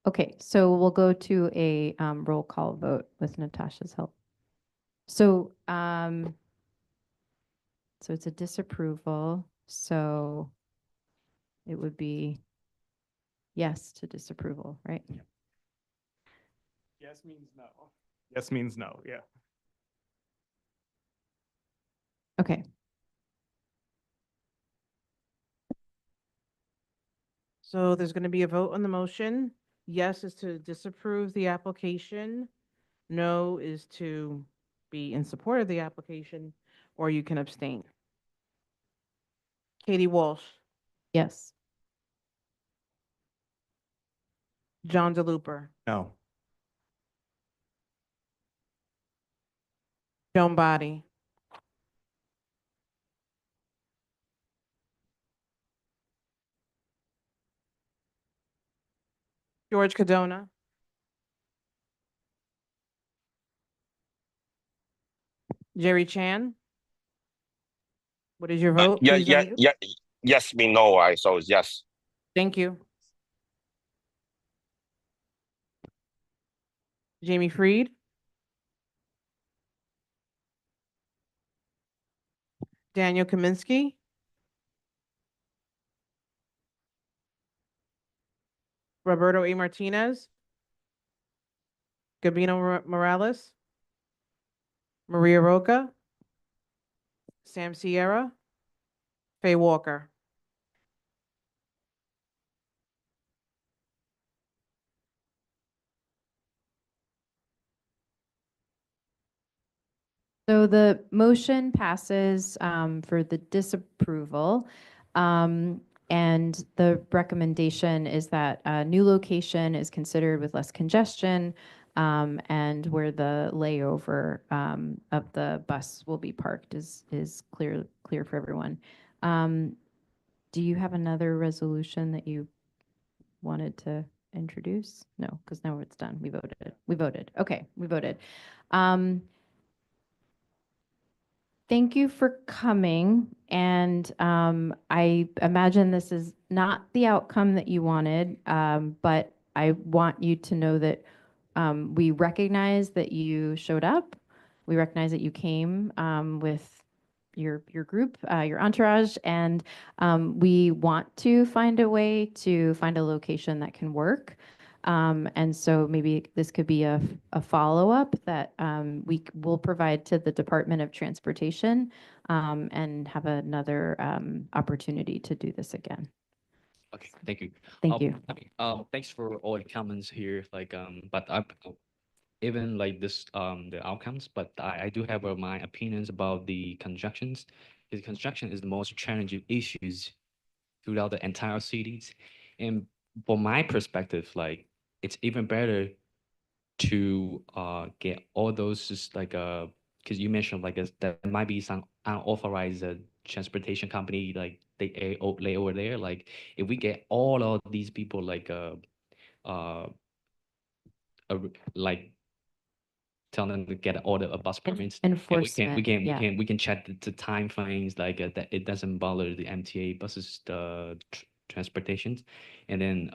Okay, so we'll go to a roll call vote with Natasha's help. So, so it's a disapproval, so it would be yes to disapproval, right? Yes means no. Yes means no, yeah. Okay. So there's going to be a vote on the motion. Yes is to disapprove the application. No is to be in support of the application, or you can abstain. Katie Walsh, Yes. John DeLuper, No. Joan Body, George Cadona, Jerry Chan. What is your vote? Yeah, Please yeah, unmute. yeah. Yes mean no, right? So it's yes. Thank you. Jamie Freed, Daniel Kaminsky, Roberto A. Martinez, Gabino Morales, Maria Roca, Sam Sierra, Faye Walker. So the motion passes for the disapproval. And the recommendation is that a new location is considered with less congestion, and where the layover of the bus will be parked is clear for everyone. Do you have another resolution that you wanted to introduce? No, because now it's done. We voted. We voted. Okay, we voted. Thank you for coming, and I imagine this is not the outcome that you wanted, but I want you to know that we recognize that you showed up. We recognize that you came with your group, your entourage, and we want to find a way to find a location that can work. And so maybe this could be a follow-up that we will provide to the Department of Transportation and have another opportunity to do this again. Okay, thank you. Thank you. Thanks for all the comments here. Like, but even like this, the outcomes, but I do have my opinions about the constructions. Because construction is the most challenging issues throughout the entire cities, and from my perspective, like it's even better to get all those just like because you mentioned like there might be some unauthorized transportation company like they lay over there. Like if we get all of these people like uh like tell them to get all the bus permits, and Enforcement, yeah. we can check the time frames like that it doesn't bother the MTA buses, the transportations, and then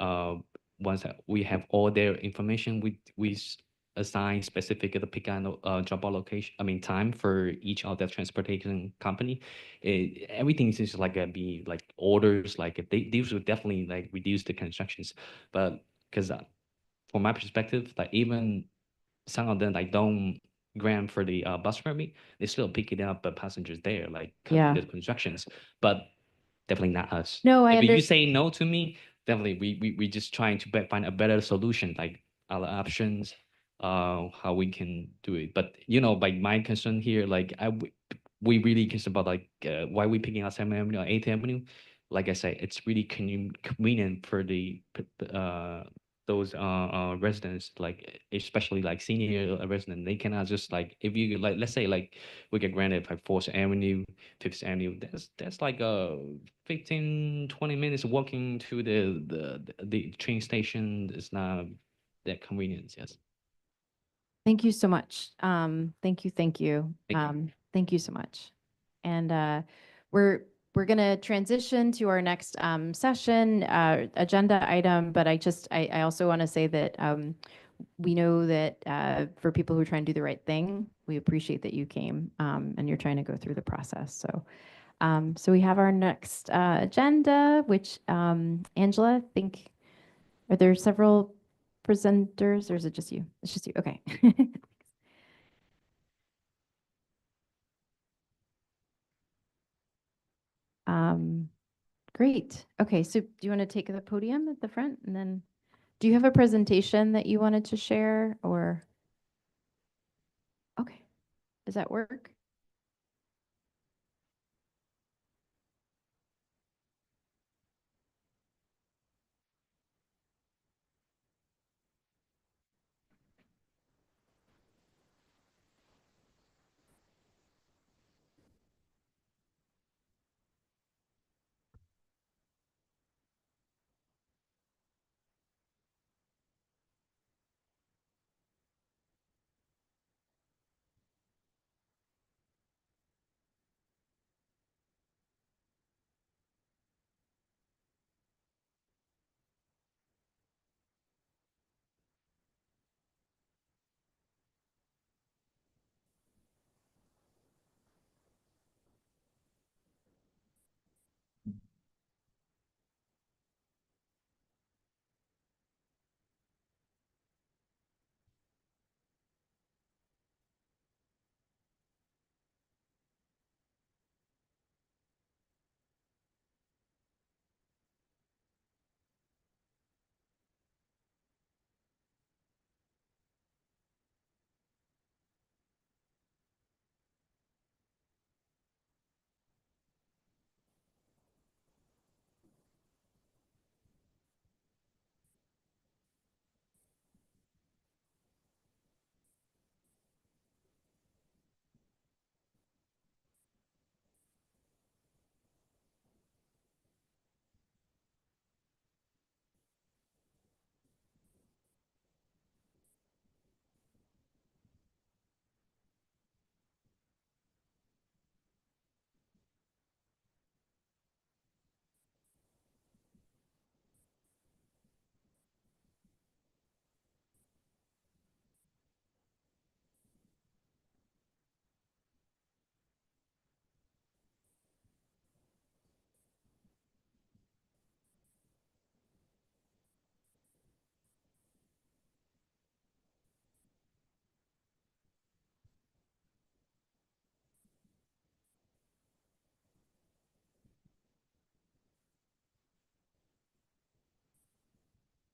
once we have all their information, we assign specific the pick and drop off location. I mean time for each of the transportation company. Everything seems like be like orders like these would definitely like reduce the constructions, but because from my perspective, like even some of them like don't grant for the bus permit, they still picking up passengers there, like Yeah. the constructions, but definitely not us. No, I If you understand. say no to me, definitely we just trying to find a better solution, like other options, how we can do it. But like my concern here, like we really concerned about like why we picking out 7th Avenue or 8th Avenue. Like I said, it's really convenient for the those residents, like especially like senior resident. They cannot just like if you like let's say like we get granted like 4th Avenue, 5th Avenue. That's like 15-20 minutes walking to the train station. It's not that convenient. Yes. Thank you so much. Thank you, thank you. Thank you. Thank you so much. And we're gonna transition to our next session agenda item, but I also want to say that we know that for people who are trying to do the right thing, we appreciate that you came and you're trying to go through the process. So we have our next agenda, which Angela, I think, are there several presenters or is it just you? It's just you. Okay. Great. Okay, so do you want to take the podium at the front and then do you have a presentation that you wanted to share or? Okay, does that work?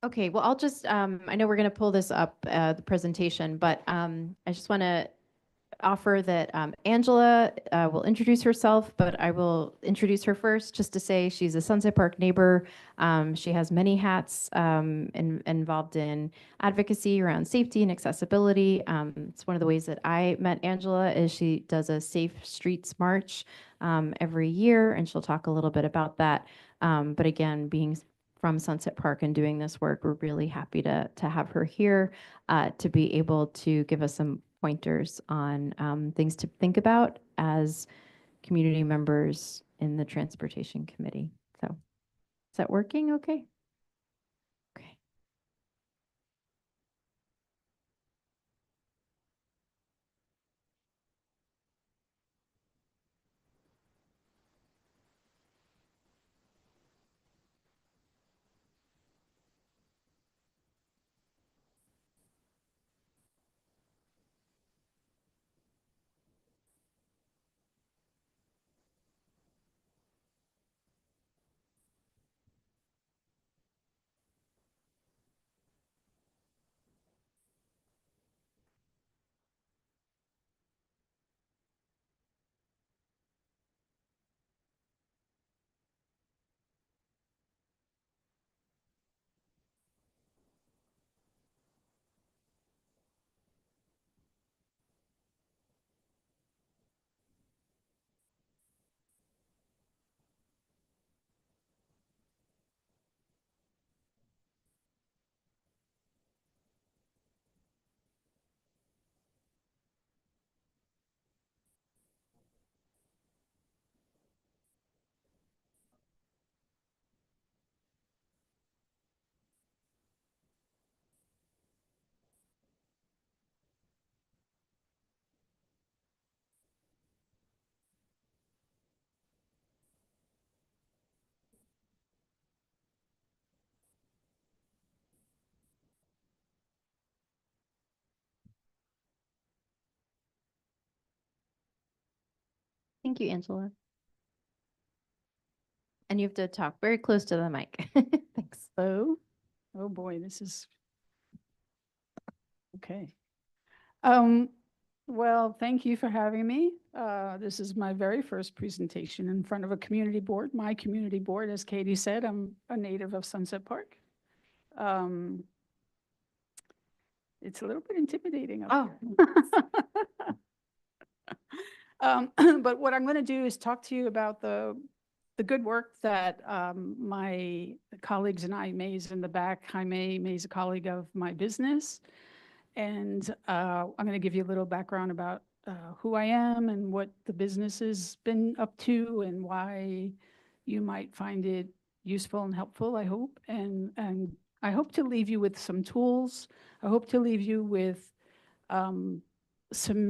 Okay, well, I'll just, I know we're going to pull this up, the presentation, but I just want to offer that Angela will introduce herself, but I will introduce her first just to say she's a Sunset Park neighbor. She has many hats involved in advocacy around safety and accessibility. It's one of the ways that I met Angela is she does a Safe Streets March every year, and she'll talk a little bit about that. But again, being from Sunset Park and doing this work, we're really happy to have her here to be able to give us some pointers on things to think about as community members in the Transportation Committee. So is that working okay? Okay. Thank you, Angela. And you have to talk very close to the mic. Thanks. Oh, oh boy, this is okay. Well, thank you for having me. This is my very first presentation in front of a community board. My community board, as Katie said, I'm a native of Sunset Park. It's a little bit intimidating up here. But what I'm going to do is talk to you about the good work that my colleagues and I, May's in the back. Hi, May. May's a colleague of my business. And I'm going to give you a little background about who I am and what the business has been up to and why you might find it useful and helpful, I hope. And I hope to leave you with some tools. I hope to leave you with some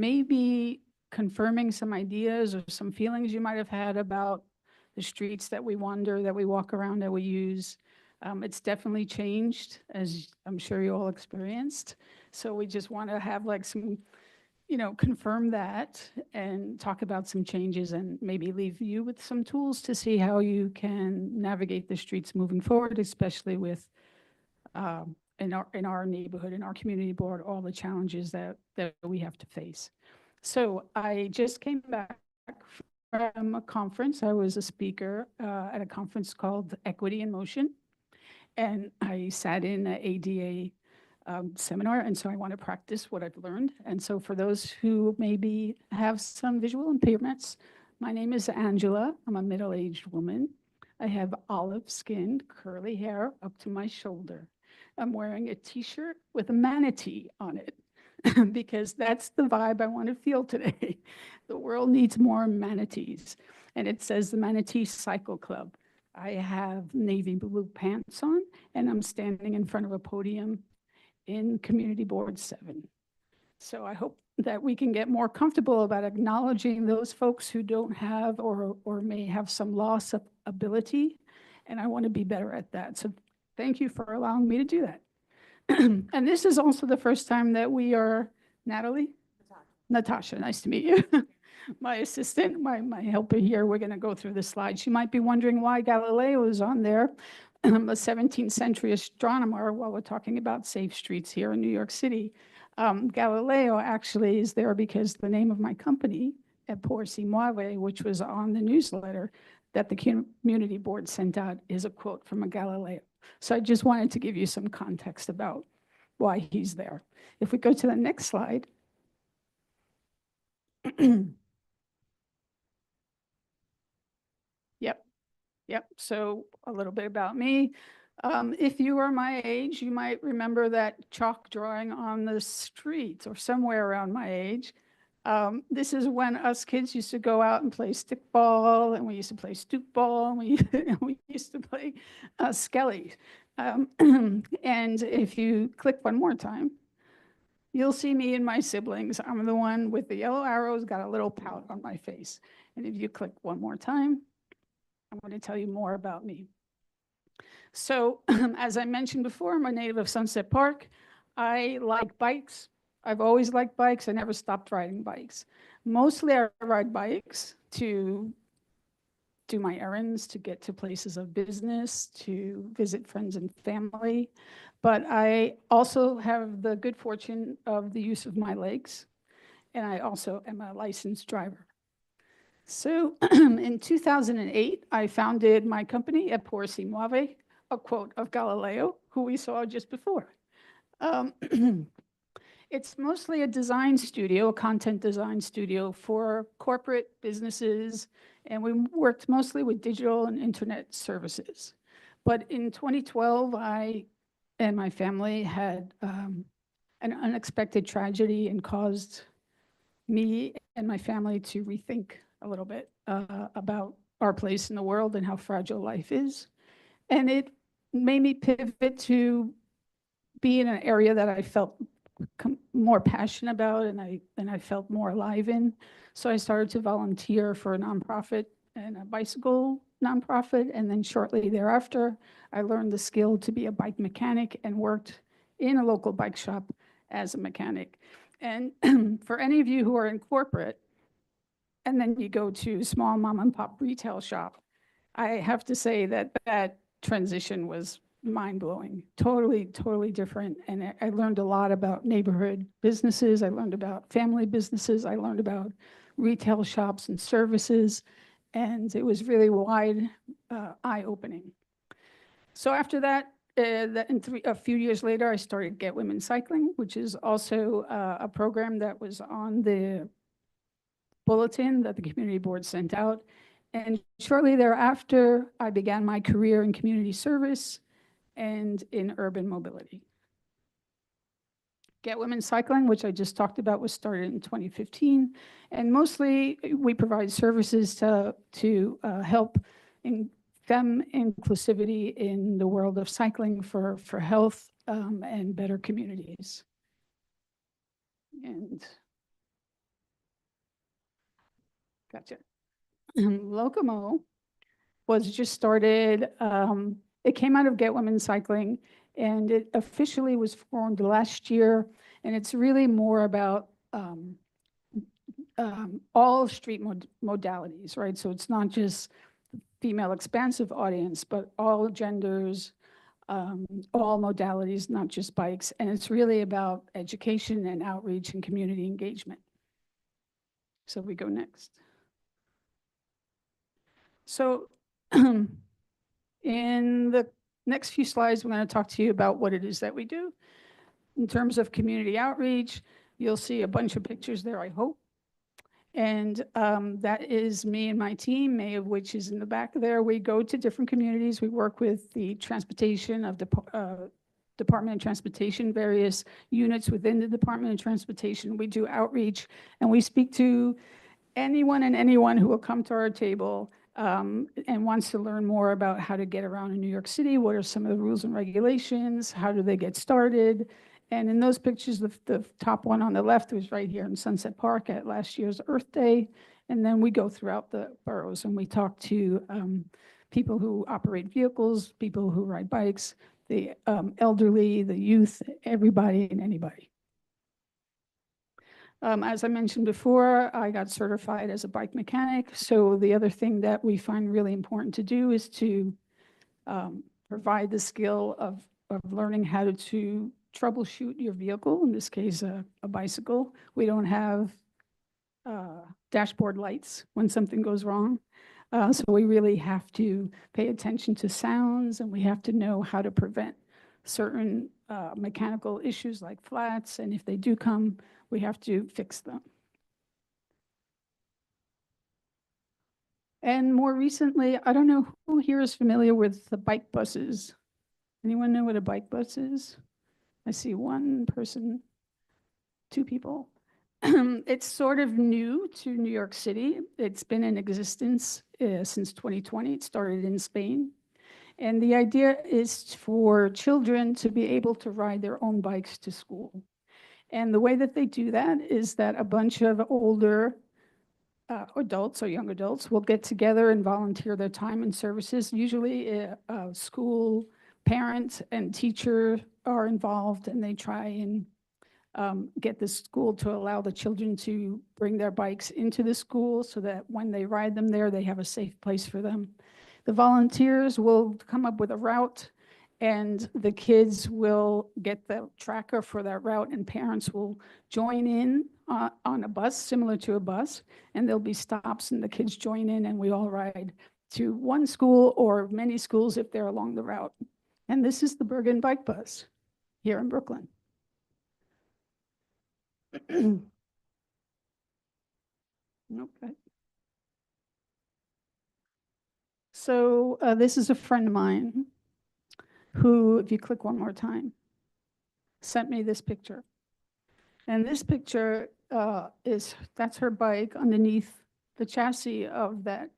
maybe confirming some ideas or some feelings you might have had about the streets that we wander, that we walk around, that we use. It's definitely changed, as I'm sure you all experienced. So we just want to have like some, confirm that and talk about some changes and maybe leave you with some tools to see how you can navigate the streets moving forward, especially with in our neighborhood, in our community board, all the challenges that we have to face. So I just came back from a conference. I was a speaker at a conference called Equity in Motion. And I sat in an ADA seminar, and so I want to practice what I've learned. And so for those who maybe have some visual impairments, my name is Angela. I'm a middle-aged woman. I have olive-skinned, curly hair up to my shoulder. I'm wearing a t-shirt with a manatee on it because that's the vibe I want to feel today. The world needs more manatees. And it says the Manatee Cycle Club. I have navy blue pants on, and I'm standing in front of a podium in Community Board 7. So I hope that we can get more comfortable about acknowledging those folks who don't have or may have some loss of ability, and I want to be better at that. So thank you for allowing me to do that. And this is also the first time that we are, Natalie? Natasha, nice to meet you. My assistant, my helper here, we're going to go through the slides. She might be wondering why Galileo is on there. a 17th century astronomer, while we're talking about safe streets here in New York City, Galileo actually is there because the name of my company, Por si muove, which was on the newsletter that the community board sent out, is a quote from a Galileo. So I just wanted to give you some context about why he's there. If we go to the next slide. Yep. So a little bit about me. If you are my age, you might remember that chalk drawing on the street or somewhere around my age. This is when us kids used to go out and play stickball, and we used to play stoop ball, and we used to play skelly. And if you click one more time, you'll see me and my siblings. I'm the one with the yellow arrows, got a little pout on my face. And if you click one more time, I'm going to tell you more about me. So as I mentioned before, I'm a native of Sunset Park. I like bikes. I've always liked bikes. I never stopped riding bikes. Mostly I ride bikes to do my errands, to get to places of business, to visit friends and family. But I also have the good fortune of the use of my legs. And I also am a licensed driver. So in 2008, I founded my company, Por si muove, a quote of Galileo, who we saw just before. It's mostly a design studio, a content design studio for corporate businesses, and we worked mostly with digital and internet services. But in 2012, I and my family had an unexpected tragedy and caused me and my family to rethink a little bit about our place in the world and how fragile life is. And it made me pivot to be in an area that I felt more passionate about and I felt more alive in. So I started to volunteer for a nonprofit and a bicycle nonprofit. And then shortly thereafter, I learned the skill to be a bike mechanic and worked in a local bike shop as a mechanic. And for any of you who are in corporate, and then you go to small mom and pop retail shop, I have to say that that transition was mind-blowing, totally different. And I learned a lot about neighborhood businesses. I learned about family businesses. I learned about retail shops and services. And it was really wide, eye-opening. So after that, a few years later, I started Get Women Cycling, which is also a program that was on the bulletin that the community board sent out. And shortly thereafter, I began my career in community service and in urban mobility. Get Women Cycling, which I just talked about, was started in 2015. And mostly we provide services to help in femme inclusivity in the world of cycling for health and better communities. And gotcha. Locomo was just started. It came out of Get Women Cycling, and it officially was formed last year. And it's really more about all street modalities, right? So it's not just female expansive audience, but all genders, all modalities, not just bikes. And it's really about education and outreach and community engagement. So we go next. So in the next few slides, we're going to talk to you about what it is that we do. In terms of community outreach, you'll see a bunch of pictures there, I hope. And that is me and my team, May of which is in the back there. We go to different communities. We work with the transportation of Department of Transportation, various units within the Department of Transportation. We do outreach, and we speak to anyone and anyone who will come to our table and wants to learn more about how to get around in New York City. What are some of the rules and regulations? How do they get started? And in those pictures, the top one on the left was right here in Sunset Park at last year's Earth Day. And then we go throughout the boroughs and we talk to people who operate vehicles, people who ride bikes, the elderly, the youth, everybody and anybody. As I mentioned before, I got certified as a bike mechanic. So the other thing that we find really important to do is to provide the skill of learning how to troubleshoot your vehicle, in this case, a bicycle. We don't have dashboard lights when something goes wrong. So we really have to pay attention to sounds, and we have to know how to prevent certain mechanical issues like flats. And if they do come, we have to fix them. And more recently, I don't know who here is familiar with the bike buses. Anyone know what a bike bus is? I see one person, two people. It's sort of new to New York City. It's been in existence since 2020. It started in Spain. And the idea is for children to be able to ride their own bikes to school. And the way that they do that is that a bunch of older adults or young adults will get together and volunteer their time and services. Usually school parents and teacher are involved, and they try and get the school to allow the children to bring their bikes into the school so that when they ride them there, they have a safe place for them. The volunteers will come up with a route, and the kids will get the tracker for that route, and parents will join in on a bus, similar to a bus, and there'll be stops, and the kids join in, and we all ride to one school or many schools if they're along the route. And this is the Bergen Bike Bus here in Brooklyn. Okay. So this is a friend of mine who, if you click one more time, sent me this picture. And this picture that's her bike underneath the chassis of that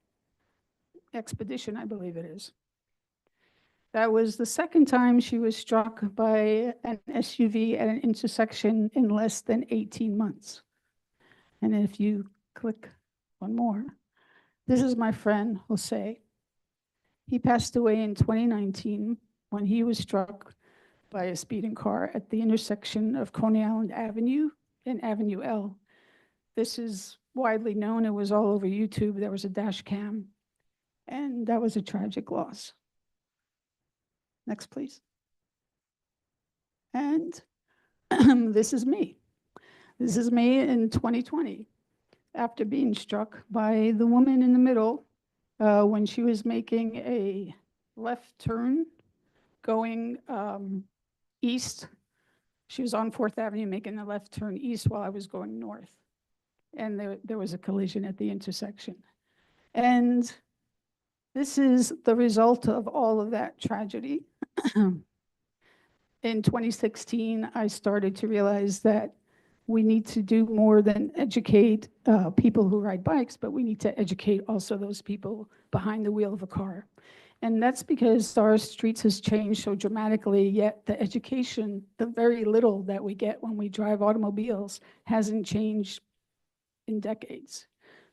Expedition, I believe it is. That was the second time she was struck by an SUV at an intersection in less than 18 months. And if you click one more, this is my friend, Jose. He passed away in 2019 when he was struck by a speeding car at the intersection of Coney Island Avenue and Avenue L. This is widely known. It was all over YouTube. There was a dash cam, and that was a tragic loss. Next, please. And this is me. This is me in 2020 after being struck by the woman in the middle when she was making a left turn going east. She was on 4th Avenue making a left turn east while I was going north. And there was a collision at the intersection. And this is the result of all of that tragedy. In 2016, I started to realize that we need to do more than educate people who ride bikes, but we need to educate also those people behind the wheel of a car. And that's because our streets has changed so dramatically, yet the education, the very little that we get when we drive automobiles, hasn't changed in decades.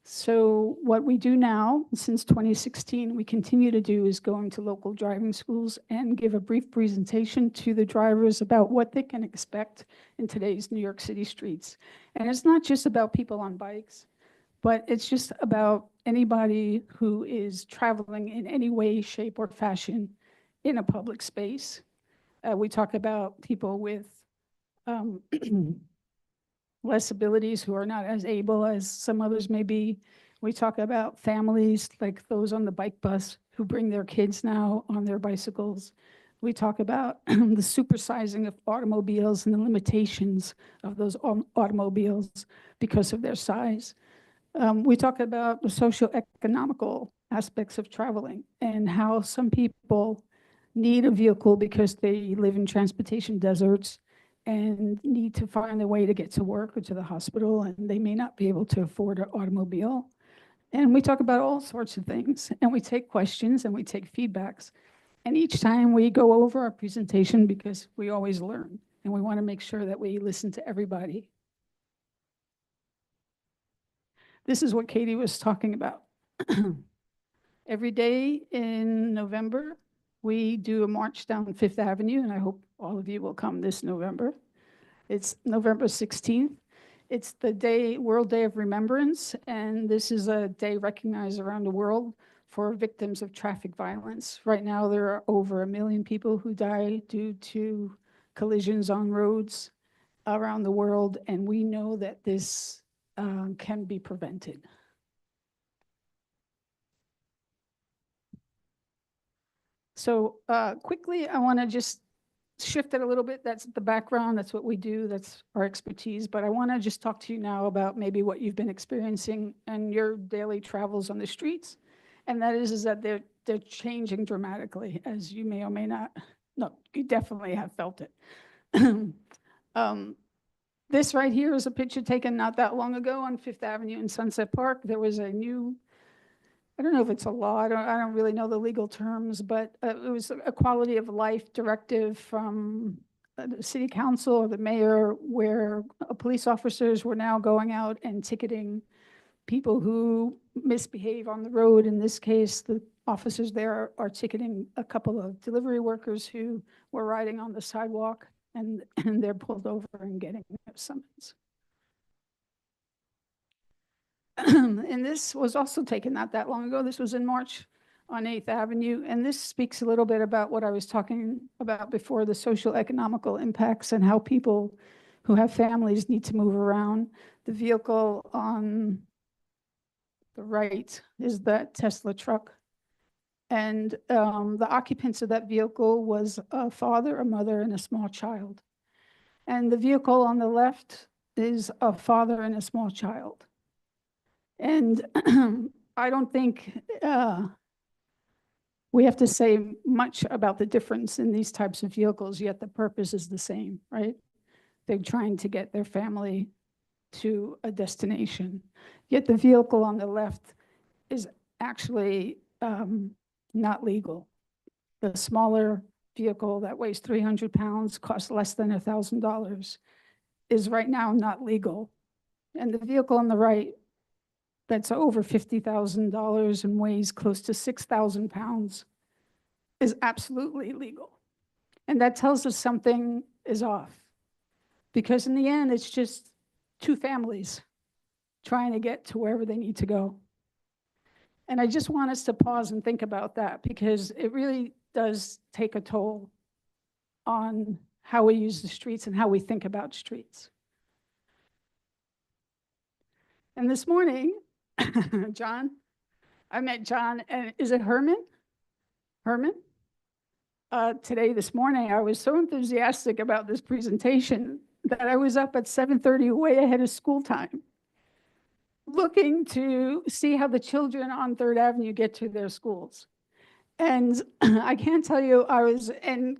So what we do now, since 2016, we continue to do is go into local driving schools and give a brief presentation to the drivers about what they can expect in today's New York City streets. And it's not just about people on bikes, but it's just about anybody who is traveling in any way, shape, or fashion in a public space. We talk about people with less abilities who are not as able as some others may be. We talk about families like those on the bike bus who bring their kids now on their bicycles. We talk about the supersizing of automobiles and the limitations of those automobiles because of their size. We talk about the socioeconomical aspects of traveling and how some people need a vehicle because they live in transportation deserts and need to find a way to get to work or to the hospital, and they may not be able to afford an automobile. And we talk about all sorts of things, and we take questions and we take feedbacks. And each time we go over our presentation because we always learn, and we want to make sure that we listen to everybody. This is what Katie was talking about. Every day in November, we do a march down 5th Avenue, and I hope all of you will come this November. It's November 16th. It's the World Day of Remembrance, and this is a day recognized around the world for victims of traffic violence. Right now, there are over 1 million people who die due to collisions on roads around the world, and we know that this can be prevented. So quickly, I want to just shift it a little bit. That's the background. That's what we do. That's our expertise. But I want to just talk to you now about maybe what you've been experiencing and your daily travels on the streets. And that is that they're changing dramatically, as you may or may not. No, you definitely have felt it. This right here is a picture taken not that long ago on Fifth Avenue in Sunset Park. There was a new, I don't know if it's a law, I don't really know the legal terms, but it was a quality of life directive from the city council or the mayor, where police officers were now going out and ticketing people who misbehave on the road. In this case, the officers there are ticketing a couple of delivery workers who were riding on the sidewalk, and they're pulled over and getting a summons. And this was also taken not that long ago. This was in March on 8th Avenue. And this speaks a little bit about what I was talking about before, the social economical impacts and how people who have families need to move around. The vehicle on the right is that Tesla truck. And the occupants of that vehicle was a father, a mother, and a small child. And the vehicle on the left is a father and a small child. And I don't think we have to say much about the difference in these types of vehicles, yet the purpose is the same, right? They're trying to get their family to a destination. Yet the vehicle on the left is actually not legal. The smaller vehicle that weighs 300 pounds, costs less than $1,000, is right now not legal. And the vehicle on the right, that's over $50,000 and weighs close to 6,000 pounds, is absolutely legal. And that tells us something is off. Because in the end, it's just two families trying to get to wherever they need to go. And I just want us to pause and think about that, because it really does take a toll on how we use the streets and how we think about streets. And this morning, I met John, and is it Herman? Herman? This morning, I was so enthusiastic about this presentation that I was up at 7:30, way ahead of school time, looking to see how the children on 3rd Avenue get to their schools. And I can't tell you, I was in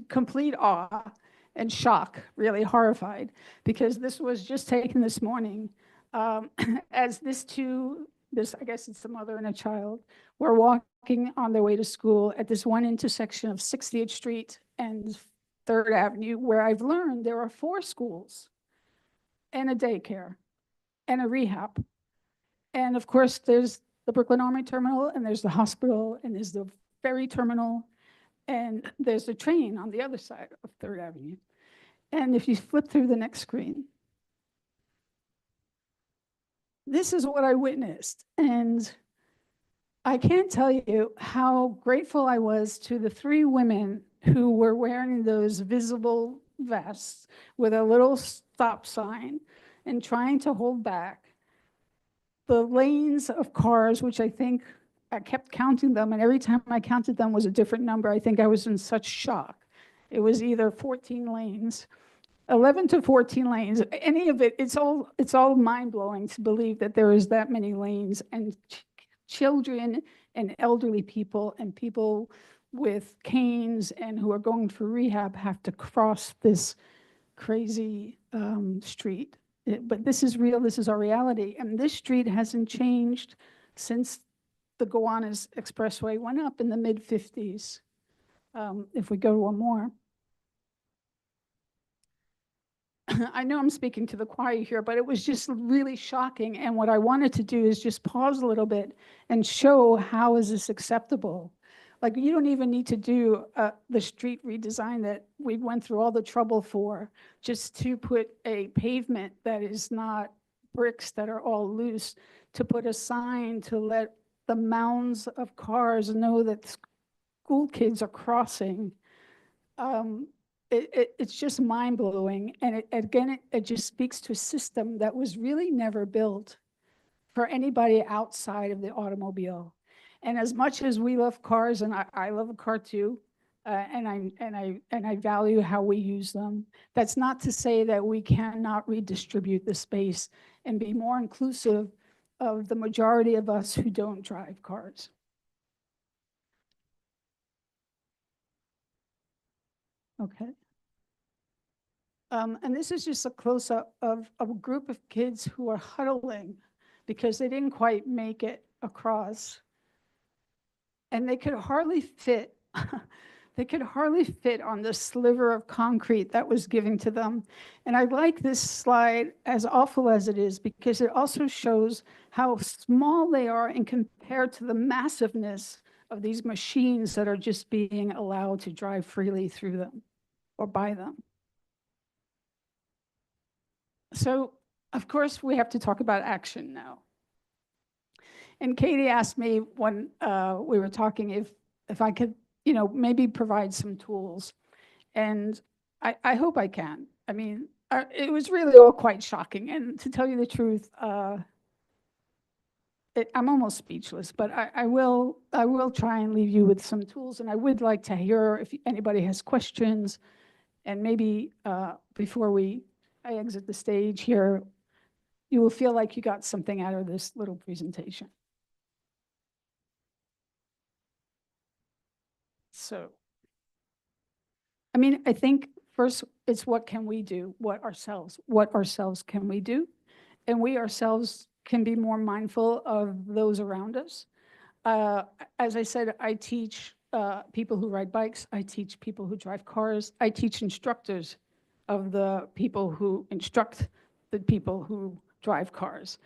complete awe and shock, really horrified, because this was just taken this morning. As I guess it's a mother and a child, were walking on their way to school at this one intersection of 60th Street and 3rd Avenue, where I've learned there are 4 schools and a daycare and a rehab. And of course, there's the Brooklyn Army Terminal, and there's the hospital, and there's the ferry terminal, and there's the train on the other side of 3rd Avenue. And if you flip through the next screen, this is what I witnessed. And I can't tell you how grateful I was to the 3 women who were wearing those visible vests with a little stop sign and trying to hold back the lanes of cars, which I think I kept counting them, and every time I counted them was a different number. I think I was in such shock. It was either 14 lanes, 11 to 14 lanes, any of it. It's all mind-blowing to believe that there is that many lanes, and children and elderly people and people with canes and who are going for rehab have to cross this crazy street. But this is real, this is our reality. And this street hasn't changed since the Gowanus Expressway went up in the mid-50s. If we go to one more. I know I'm speaking to the choir here, but it was just really shocking. And what I wanted to do is just pause a little bit and show how is this acceptable. Like, you don't even need to do the street redesign that we went through all the trouble for, just to put a pavement that is not bricks that are all loose, to put a sign to let the mounds of cars know that school kids are crossing, it's just mind blowing. And it just speaks to a system that was really never built for anybody outside of the automobile. And as much as we love cars, and I love a car too, and I value how we use them, that's not to say that we cannot redistribute the space and be more inclusive of the majority of us who don't drive cars. Okay. And this is just a close-up of a group of kids who are huddling because they didn't quite make it across. And they could hardly fit, they could hardly fit on the sliver of concrete that was given to them. And I like this slide, as awful as it is, because it also shows how small they are and compared to the massiveness of these machines that are just being allowed to drive freely through them or by them. So, of course, we have to talk about action now. And Katie asked me when we were talking if I could, maybe provide some tools. And I hope I can. I mean, it was really all quite shocking. And to tell you the truth, I'm almost speechless, but I will try and leave you with some tools. And I would like to hear if anybody has questions. And maybe before I exit the stage here, you will feel like you got something out of this little presentation. So, I mean, I think first it's what can we do? What ourselves can we do? And we ourselves can be more mindful of those around us. As I said, I teach people who ride bikes. I teach people who drive cars. I teach instructors of the people who instruct the people who drive cars.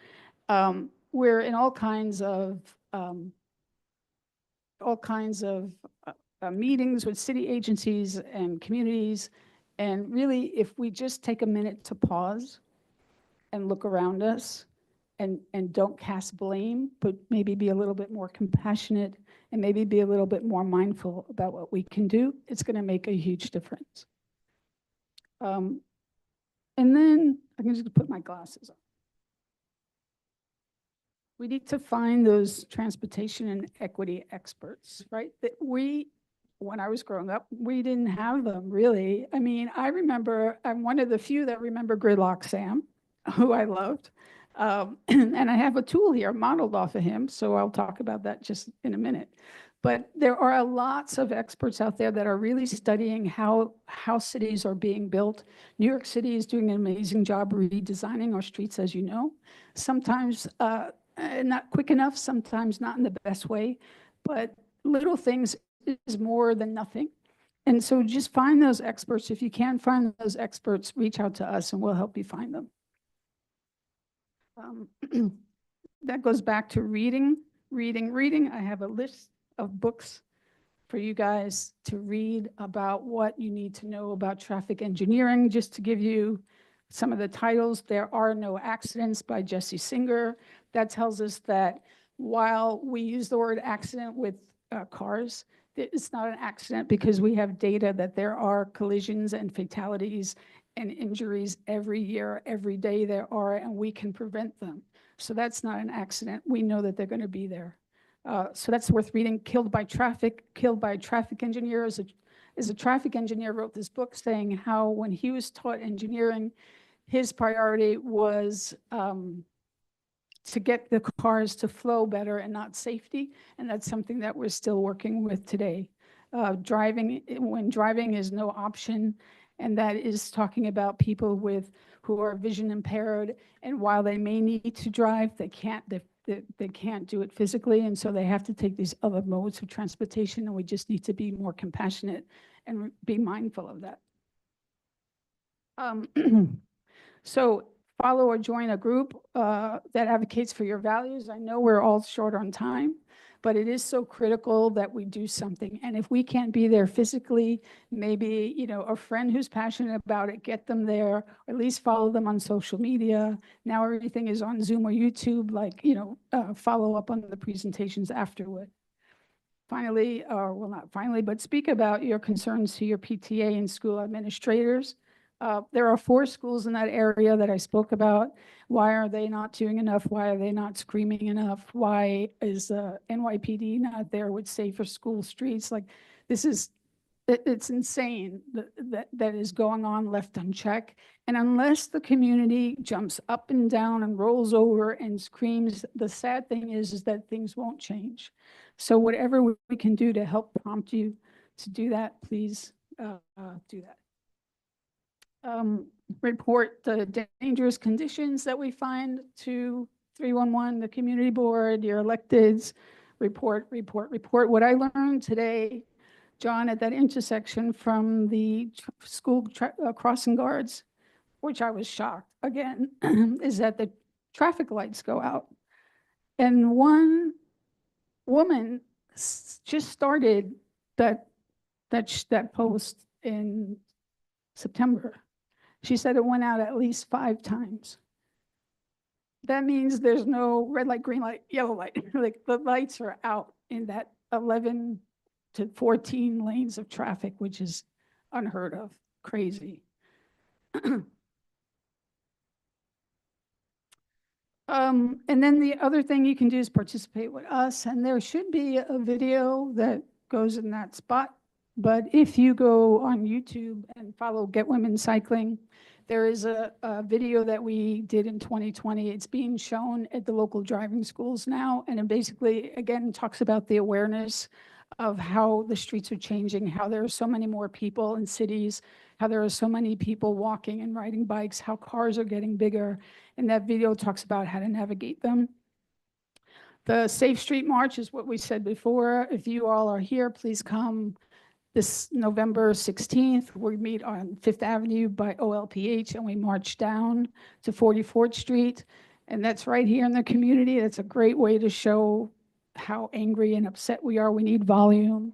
We're in all kinds of meetings with city agencies and communities. And really, if we just take a minute to pause and look around us and don't cast blame, but maybe be a little bit more compassionate and maybe be a little bit more mindful about what we can do, it's going to make a huge difference. And then I'm just going to put my glasses on. We need to find those transportation and equity experts, right? That when I was growing up, we didn't have them really. I mean, I'm one of the few that remember Gridlock Sam, who I loved. And I have a tool here modeled off of him, so I'll talk about that just in a minute. But there are lots of experts out there that are really studying how cities are being built. New York City is doing an amazing job redesigning our streets, as you know. Sometimes not quick enough, sometimes not in the best way, but little things is more than nothing. And so just find those experts. If you can't find those experts, reach out to us and we'll help you find them. That goes back to reading. I have a list of books for you guys to read about what you need to know about traffic engineering. Just to give you some of the titles, There Are No Accidents by Jesse Singer. That tells us that while we use the word accident with cars, it's not an accident because we have data that there are collisions and fatalities and injuries every year, every day there are, and we can prevent them. So that's not an accident. We know that they're going to be there. So that's worth reading. Killed by a Traffic Engineer. As a traffic engineer, wrote this book saying how when he was taught engineering, his priority was to get the cars to flow better and not safety. And that's something that we're still working with today. When driving is no option, and that is talking about people who are vision impaired, and while they may need to drive, they can't do it physically, and so they have to take these other modes of transportation, and we just need to be more compassionate and be mindful of that. So follow or join a group that advocates for your values. I know we're all short on time, but it is so critical that we do something. And if we can't be there physically, maybe, a friend who's passionate about it, get them there, or at least follow them on social media. Now everything is on Zoom or YouTube, follow up on the presentations afterward. Finally, or well, not finally, but speak about your concerns to your PTA and school administrators. There are 4 schools in that area that I spoke about. Why are they not doing enough? Why are they not screaming enough? Why is NYPD not there with safer school streets? It's insane that is going on left unchecked. And unless the community jumps up and down and rolls over and screams, the sad thing is that things won't change. So whatever we can do to help prompt you to do that, please do that. Report the dangerous conditions that we find to 311, the community board, your electeds. Report. What I learned today, John, at that intersection from the school crossing guards, which I was shocked again, is that the traffic lights go out. And one woman just started that post in September. She said it went out at least 5 times. That means there's no red light, green light, yellow light. Like the lights are out in that 11 to 14 lanes of traffic, which is unheard of, crazy. And then the other thing you can do is participate with us, and there should be a video that goes in that spot. But if you go on YouTube and follow Get Women Cycling, there is a video that we did in 2020. It's being shown at the local driving schools now, and it basically, again, talks about the awareness of how the streets are changing, how there are so many more people in cities, how there are so many people walking and riding bikes, how cars are getting bigger. And that video talks about how to navigate them. The Safe Street March is what we said before. If you all are here, please come. This November 16th, we meet on 5th Avenue by OLPH, and we march down to 44th Street. And that's right here in the community. That's a great way to show how angry and upset we are. We need volume.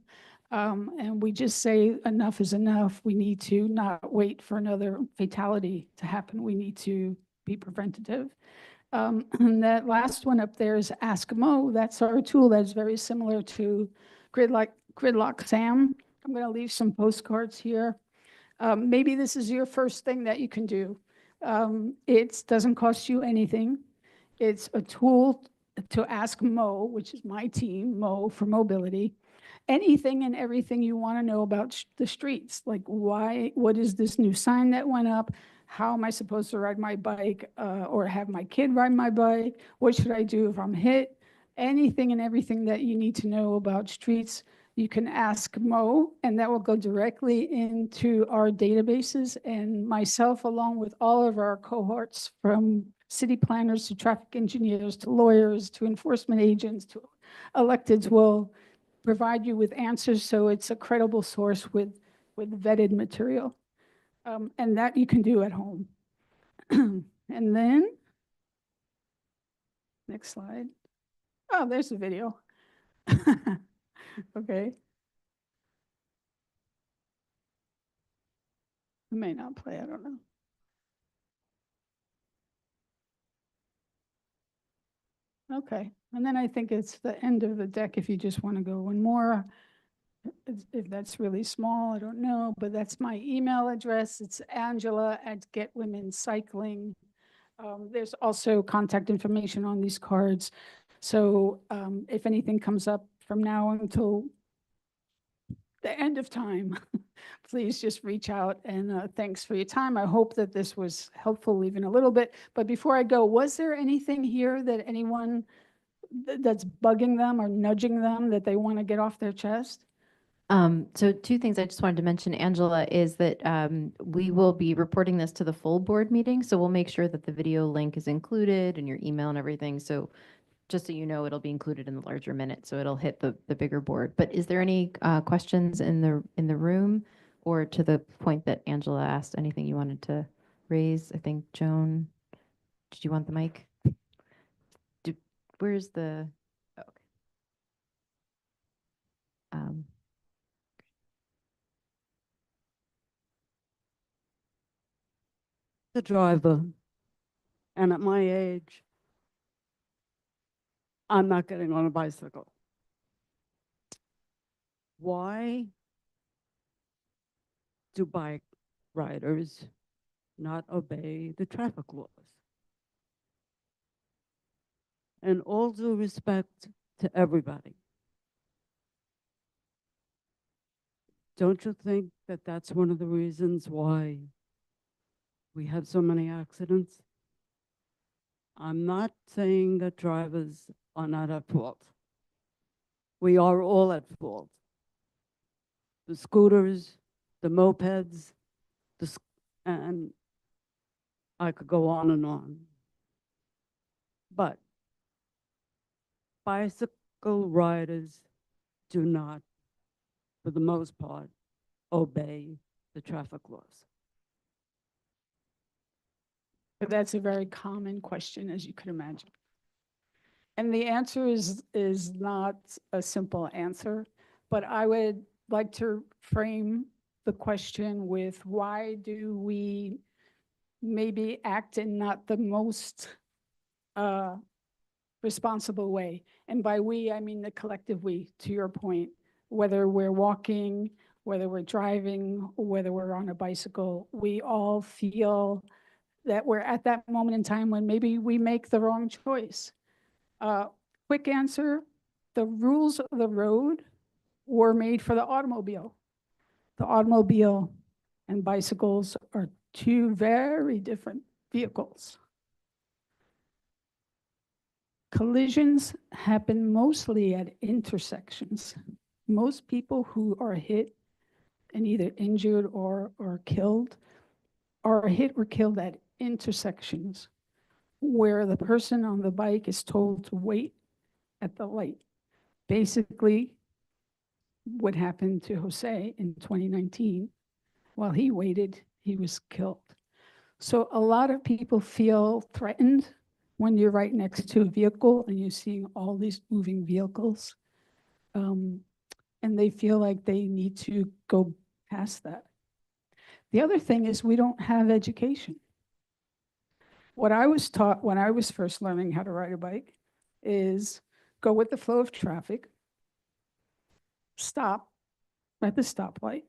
And we just say enough is enough. We need to not wait for another fatality to happen. We need to be preventative. And that last one up there is Ask Mo. That's our tool that's very similar to Gridlock Sam. I'm going to leave some postcards here. Maybe this is your first thing that you can do. It doesn't cost you anything. It's a tool to ask Mo, which is my team, Mo for Mobility, anything and everything you want to know about the streets. Like what is this new sign that went up? How am I supposed to ride my bike or have my kid ride my bike? What should I do if I'm hit? Anything and everything that you need to know about streets, you can ask Mo, and that will go directly into our databases. And myself, along with all of our cohorts, from city planners to traffic engineers to lawyers to enforcement agents to electeds, will provide you with answers, so it's a credible source with vetted material. And that you can do at home. And then, next slide. Oh, there's the video. Okay. It may not play, I don't know. Okay, and then I think it's the end of the deck if you just want to go one more. If that's really small, I don't know, but that's my email address. It's Angela@GetWomenCycling. There's also contact information on these cards. So if anything comes up from now until the end of time, please just reach out, and thanks for your time. I hope that this was helpful even a little bit. But before I go, was there anything here that anyone that's bugging them or nudging them that they want to get off their chest? So 2 things I just wanted to mention, Angela, is that we will be reporting this to the full board meeting. So we'll make sure that the video link is included in your email and everything. So just so you know, it'll be included in the larger minute. So it'll hit the bigger board. But is there any questions in the room, or to the point that Angela asked, anything you wanted to raise? I think Joan, did you want the mic? Where's the? Oh, okay. the driver, and at my age, I'm not getting on a bicycle. Why do bike riders not obey the traffic laws? And all due respect to everybody, don't you think that that's one of the reasons why we have so many accidents? I'm not saying that drivers are not at fault. We are all at fault. The scooters, the mopeds, and I could go on and on. But bicycle riders do not, for the most part, obey the traffic laws. But that's a very common question, as you could imagine. And the answer is not a simple answer, but I would like to frame the question with, why do we maybe act in not the most responsible way? And by we, I mean the collective we, to your point, whether we're walking, whether we're driving, or whether we're on a bicycle, we all feel that we're at that moment in time when maybe we make the wrong choice. Quick answer, the rules of the road were made for the automobile. The automobile and bicycles are two very different vehicles. Collisions happen mostly at intersections. Most people who are hit and either injured or killed are hit or killed at intersections where the person on the bike is told to wait at the light. Basically, what happened to Jose in 2019, while he waited, he was killed. So a lot of people feel threatened when you're right next to a vehicle and you're seeing all these moving vehicles. And they feel like they need to go past that. The other thing is we don't have education. What I was taught when I was first learning how to ride a bike is go with the flow of traffic, stop at the stoplight.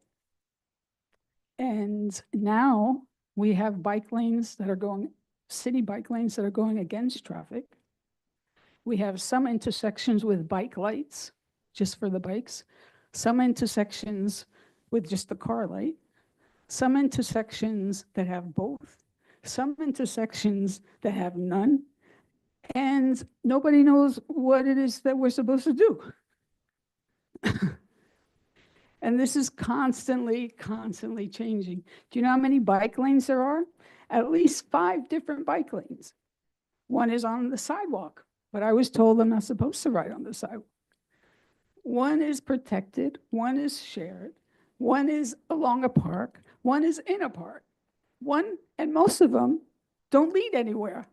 And now we have bike lanes that are going, city bike lanes that are going against traffic. We have some intersections with bike lights, just for the bikes, some intersections with just the car light, some intersections that have both, some intersections that have none, and nobody knows what it is that we're supposed to do. And this is constantly changing. Do you know how many bike lanes there are? At least 5 different bike lanes. One is on the sidewalk, but I was told I'm not supposed to ride on the sidewalk. One is protected, one is shared, one is along a park, one is in a park. One, and most of them don't lead anywhere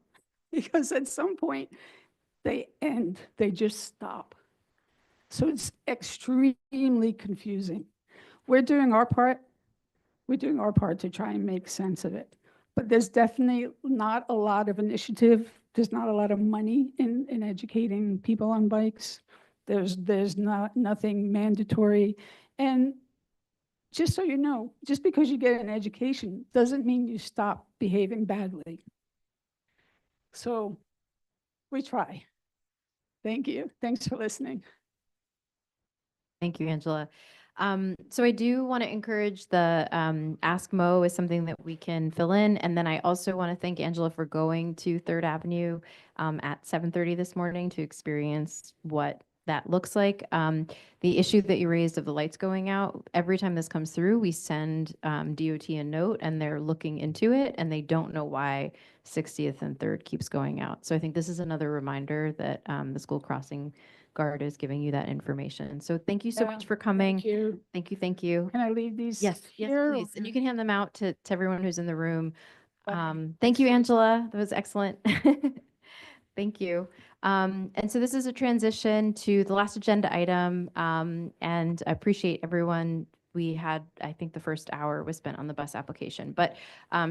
because at some point they end, they just stop. So it's extremely confusing. We're doing our part. We're doing our part to try and make sense of it. But there's definitely not a lot of initiative. There's not a lot of money in educating people on bikes. There's nothing mandatory. And just so you know, just because you get an education doesn't mean you stop behaving badly. So we try. Thank you. Thanks for listening. Thank you, Angela. So I do want to encourage the Ask Mo is something that we can fill in. And then I also want to thank Angela for going to 3rd Avenue at 7:30 this morning to experience what that looks like. The issue that you raised of the lights going out, every time this comes through, we send DOT a note and they're looking into it and they don't know why 60th and 3rd keeps going out. So I think this is another reminder that the school crossing guard is giving you that information. So thank you so Yeah, much for coming. Thank you. Thank you. Thank you. Can I leave these Yes, yes, here? please. And you can hand them out to everyone who's in the room. Okay. Thank you, Angela. That was excellent. Thank you. And so this is a transition to the last agenda item, and I appreciate everyone we had, I think the first hour was spent on the bus application. But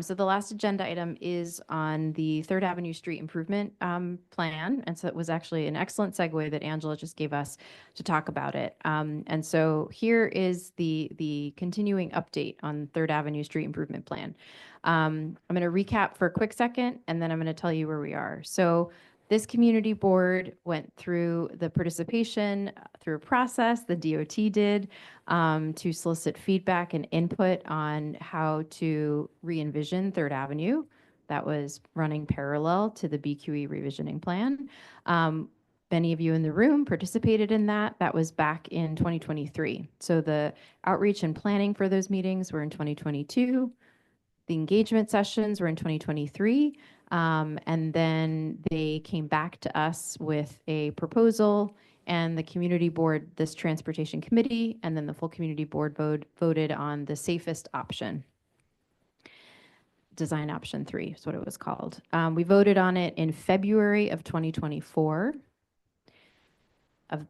so the last agenda item is on the Third Avenue Street Improvement Plan. And so it was actually an excellent segue that Angela just gave us to talk about it. And so here is the continuing update on Third Avenue Street Improvement Plan. I'm going to recap for a quick second, and then I'm going to tell you where we are. So this community board went through the participation through a process, the DOT did, to solicit feedback and input on how to re-envision Third Avenue. That was running parallel to the BQE revisioning plan. Many of you in the room participated in that. That was back in 2023. So the outreach and planning for those meetings were in 2022. The engagement sessions were in 2023. And then they came back to us with a proposal, and the community board, this transportation committee, and then the full community board voted on the safest option. Design option 3 is what it was called. We voted on it in February of 2024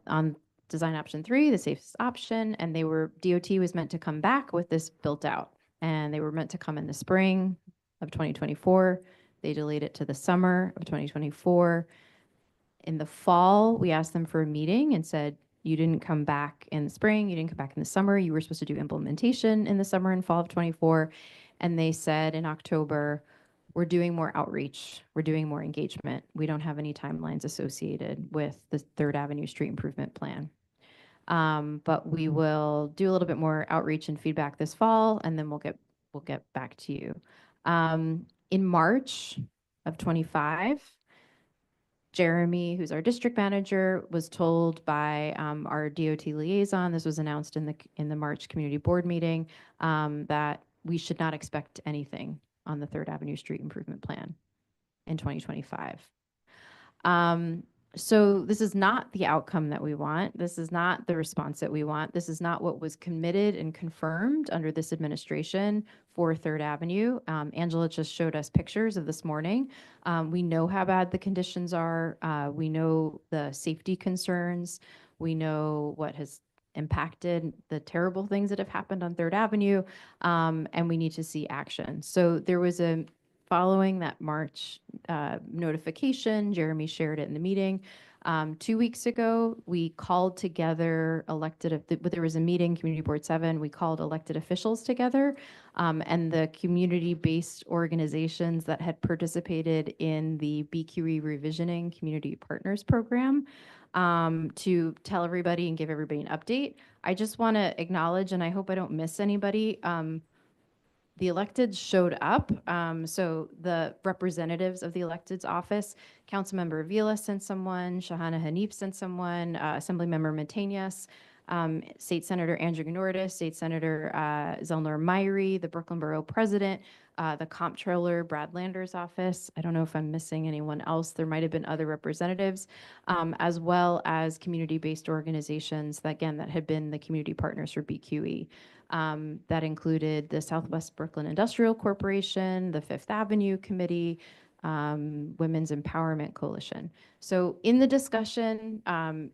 on design option 3, the safest option, and DOT was meant to come back with this built out, and they were meant to come in the spring of 2024. They delayed it to the summer of 2024. In the fall, we asked them for a meeting and said, you didn't come back in the spring, you didn't come back in the summer, you were supposed to do implementation in the summer and fall of 24. And they said in October, we're doing more outreach, we're doing more engagement. We don't have any timelines associated with the Third Avenue Street Improvement Plan. But we will do a little bit more outreach and feedback this fall, and then we'll get back to you. In March of 25, Jeremy, who's our district manager, was told by our DOT liaison, this was announced in the March community board meeting, that we should not expect anything on the Third Avenue Street Improvement Plan in 2025. So this is not the outcome that we want. This is not the response that we want. This is not what was committed and confirmed under this administration for Third Avenue. Angela just showed us pictures of this morning. We know how bad the conditions are. We know the safety concerns. We know what has impacted the terrible things that have happened on Third Avenue, and we need to see action. So there was following that March notification, Jeremy shared it in the meeting. 2 weeks ago, we called together there was a meeting, Community Board 7, we called elected officials together, and the community-based organizations that had participated in the BQE Revisioning Community Partners Program to tell everybody and give everybody an update. I just want to acknowledge, and I hope I don't miss anybody, the electeds showed up. So the representatives of the electeds office, Councilmember Avila sent someone, Shahana Hanif sent someone, Assemblymember Mantegnas, State Senator Andrew Gnortis, State Senator Zelnor Myrie, the Brooklyn Borough President, the Comptroller Brad Lander's office. I don't know if I'm missing anyone else. There might have been other representatives, as well as community-based organizations that had been the community partners for BQE. That included the Southwest Brooklyn Industrial Corporation, the Fifth Avenue Committee, Women's Empowerment Coalition. So in the discussion,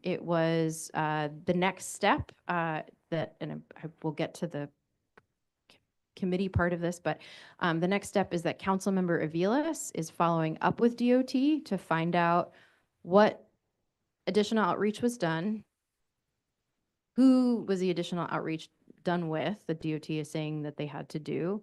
it was the next step and I will get to the committee part of this, but the next step is that Councilmember Aviles is following up with DOT to find out what additional outreach was done, who was the additional outreach done with, the DOT is saying that they had to do.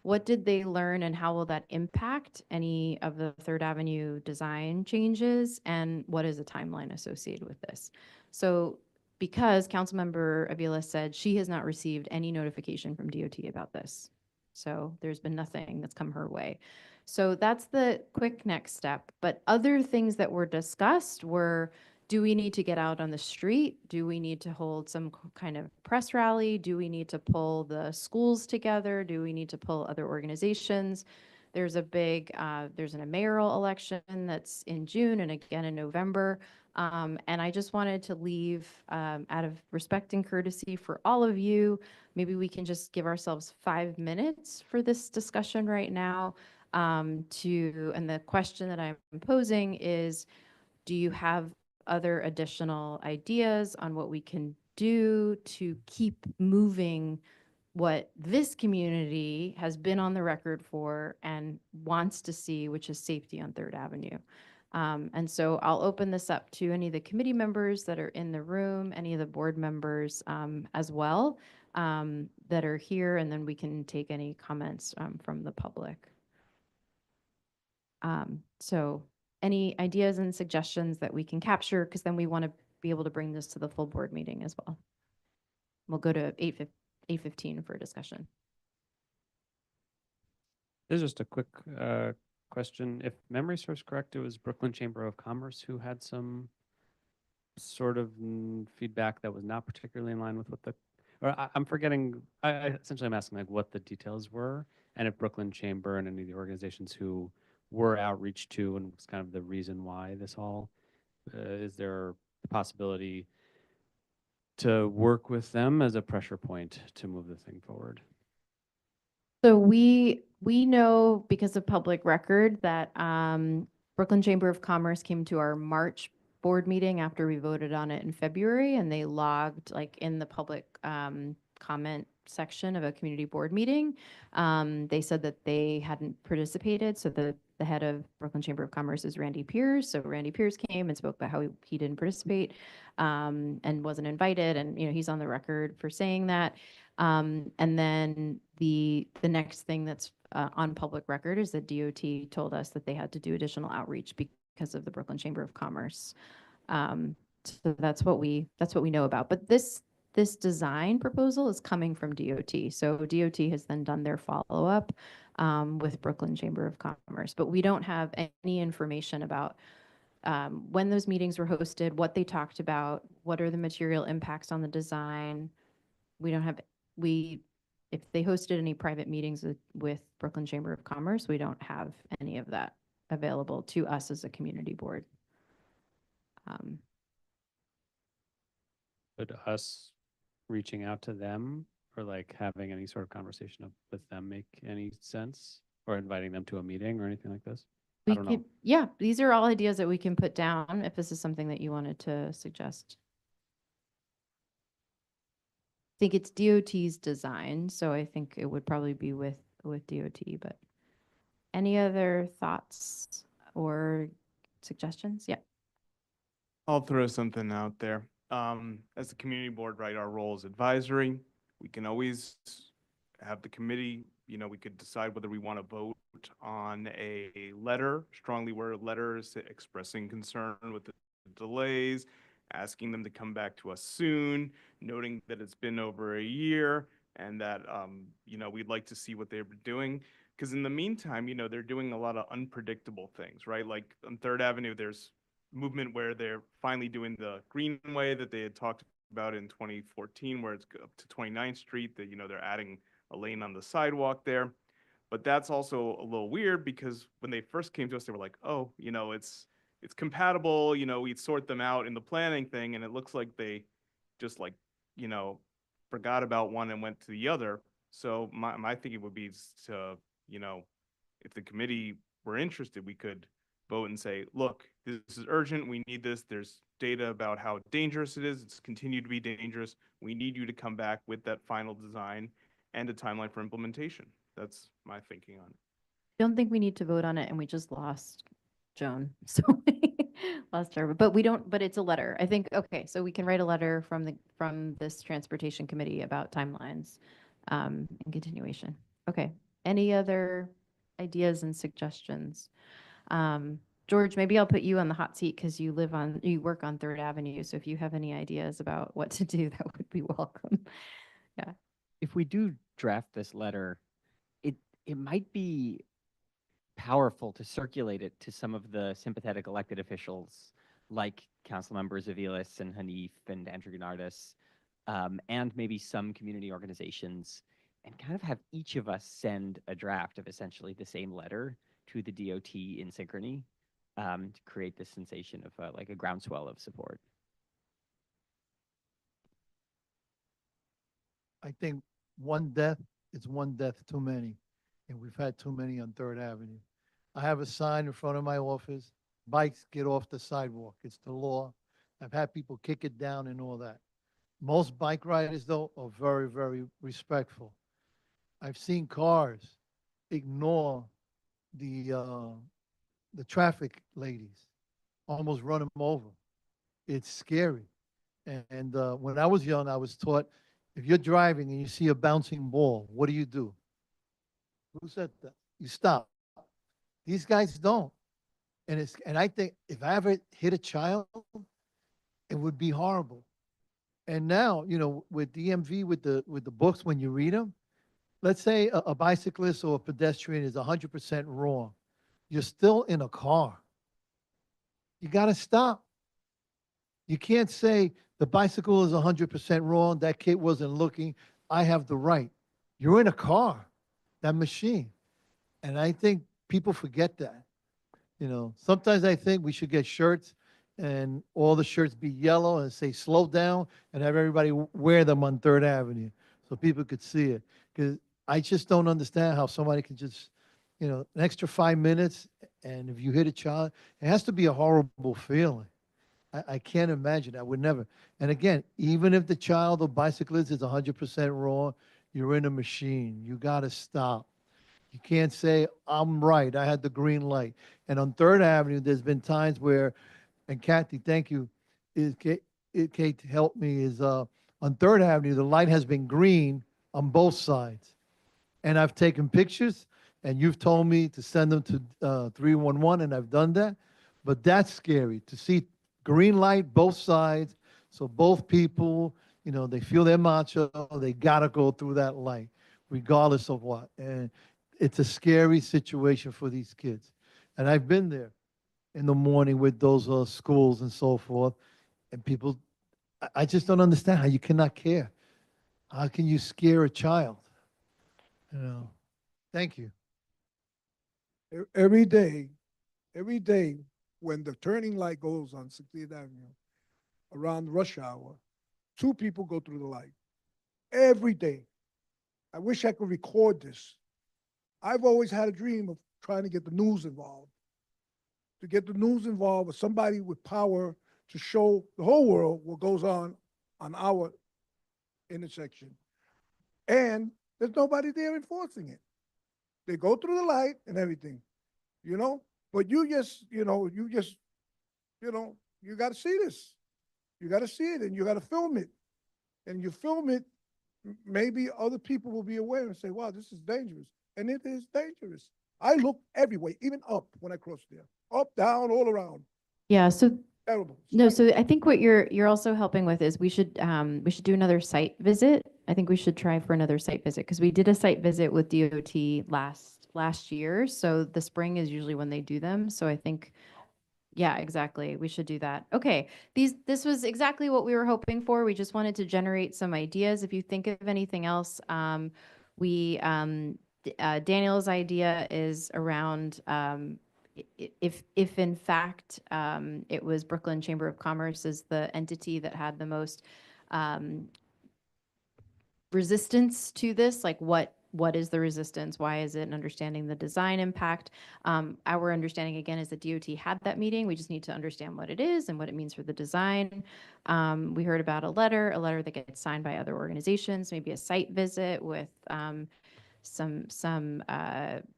What did they learn and how will that impact any of the Third Avenue design changes? And what is the timeline associated with this? So because Councilmember Avila said she has not received any notification from DOT about this. So there's been nothing that's come her way. So that's the quick next step. But other things that were discussed were, do we need to get out on the street? Do we need to hold some kind of press rally? Do we need to pull the schools together? Do we need to pull other organizations? There's a mayoral election that's in June and again in November. And I just wanted to leave, out of respect and courtesy for all of you, maybe we can just give ourselves 5 minutes for this discussion right now. And the question that I'm posing is, do you have other additional ideas on what we can do to keep moving what this community has been on the record for and wants to see, which is safety on Third Avenue. And so I'll open this up to any of the committee members that are in the room, any of the board members as well that are here, and then we can take any comments from the public. So any ideas and suggestions that we can capture, because then we want to be able to bring this to the full board meeting as well. We'll go to 8:15 for discussion. There's just a quick question. If memory serves correct, it was Brooklyn Chamber of Commerce who had some sort of feedback that was not particularly in line with what the, or I'm forgetting, essentially I'm asking like what the details were, and if Brooklyn Chamber and any of the organizations who were outreach to and was kind of the reason why this all, is there the possibility to work with them as a pressure point to move the thing forward? So we know because of public record that Brooklyn Chamber of Commerce came to our March board meeting after we voted on it in February, and they logged like in the public comment section of a community board meeting. They said that they hadn't participated. So the head of Brooklyn Chamber of Commerce is Randy Pierce. So Randy Pierce came and spoke about how he didn't participate and wasn't invited. And, you know, he's on the record for saying that. And then the next thing that's on public record is that DOT told us that they had to do additional outreach because of the Brooklyn Chamber of Commerce. So that's what we know about. But this design proposal is coming from DOT. So DOT has then done their follow-up with Brooklyn Chamber of Commerce. But we don't have any information about when those meetings were hosted, what they talked about, what are the material impacts on the design. We don't have, if they hosted any private meetings with Brooklyn Chamber of Commerce, we don't have any of that available to us as a community board. Would us reaching out to them or like having any sort of conversation with them make any sense, or inviting them to a meeting or anything like this? I don't know. Yeah, these are all ideas that we can put down if this is something that you wanted to suggest. I think it's DOT's design, so I think it would probably be with DOT, but any other thoughts or suggestions? Yeah. I'll throw something out there. As the community board, right, our role is advisory. We can always have the committee, you know, we could decide whether we want to vote on a letter, strongly worded letters expressing concern with the delays, asking them to come back to us soon, noting that it's been over a year and that, you know, we'd like to see what they're doing. Because in the meantime, you know, they're doing a lot of unpredictable things, right? Like on Third Avenue, there's movement where they're finally doing the greenway that they had talked about in 2014, where it's up to 29th Street, that, you know, they're adding a lane on the sidewalk there. But that's also a little weird because when they first came to us, they were like, oh, you know, it's compatible, you know, we'd sort them out in the planning thing. And it looks like they just like, you know, forgot about one and went to the other. So my thinking would be to, you know, if the committee were interested, we could vote and say, look, this is urgent. We need this. There's data about how dangerous it is. It's continued to be dangerous. We need you to come back with that final design and a timeline for implementation. That's my thinking on it. I don't think we need to vote on it, and we just lost Joan. So lost her, but we don't, but it's a letter. I think, okay, so we can write a letter from this transportation committee about timelines and continuation. Okay, any other ideas and suggestions? George, maybe I'll put you on the hot seat because you work on Third Avenue. So if you have any ideas about what to do, that would be welcome. Yeah. If we do draft this letter, it might be powerful to circulate it to some of the sympathetic elected officials like council members Aviles and Hanif and Andrew Gennardis, and maybe some community organizations, and kind of have each of us send a draft of essentially the same letter to the DOT in synchrony, to create this sensation of like a groundswell of support. I think one death is one death too many, and we've had too many on Third Avenue. I have a sign in front of my office, bikes get off the sidewalk. It's the law. I've had people kick it down and all that. Most bike riders, though, are very, very respectful. I've seen cars ignore the traffic ladies, almost run them over. It's scary. And when I was young, I was taught if you're driving and you see a bouncing ball, what do you do? Who said that? You stop. These guys don't. And I think if I ever hit a child, it would be horrible. And now, with DMV, with the books, when you read them, let's say a bicyclist or a pedestrian is 100% wrong. You're still in a car. You got to stop. You can't say the bicycle is 100% wrong. That kid wasn't looking. I have the right. You're in a car, that machine. And I think people forget that. Sometimes I think we should get shirts and all the shirts be yellow and say slow down and have everybody wear them on 3rd Avenue so people could see it. Because I just don't understand how somebody can just, an extra 5 minutes, and if you hit a child, it has to be a horrible feeling. I can't imagine. I would never. And again, even if the child or bicyclist is 100% wrong, you're in a machine. You got to stop. You can't say, I'm right. I had the green light. And on 3rd Avenue, there's been times where, and Kathy, thank you, Kate helped me, is on 3rd Avenue, the light has been green on both sides. And I've taken pictures, and you've told me to send them to 311, and I've done that. But that's scary to see green light both sides. So both people, they feel they're macho. They got to go through that light, regardless of what. And it's a scary situation for these kids. And I've been there in the morning with those schools and so forth. And people, I just don't understand how you cannot care. How can you scare a child? Thank you. Every day, when the turning light goes on 60th Avenue around rush hour, 2 people go through the light. Every day. I wish I could record this. I've always had a dream of trying to get the news involved. To get the news involved with somebody with power to show the whole world what goes on our intersection. And there's nobody there enforcing it. They go through the light and everything, but you got to see this. You got to see it and you got to film it. And you film it, maybe other people will be aware and say, wow, this is dangerous. And it is dangerous. I look everywhere, even up when I cross there. Up, down, all around. Yeah, so Terrible. no, so I think what you're also helping with is we should do another site visit. I think we should try for another site visit because we did a site visit with DOT last year. So the spring is usually when they do them. So I think, yeah, exactly. We should do that. Okay, this was exactly what we were hoping for. We just wanted to generate some ideas. If you think of anything else, Daniel's idea is around if in fact it was Brooklyn Chamber of Commerce is the entity that had the most resistance to this, like what is the resistance? Why is it? And understanding the design impact. Our understanding again is that DOT had that meeting. We just need to understand what it is and what it means for the design. We heard about a letter that gets signed by other organizations, maybe a site visit with some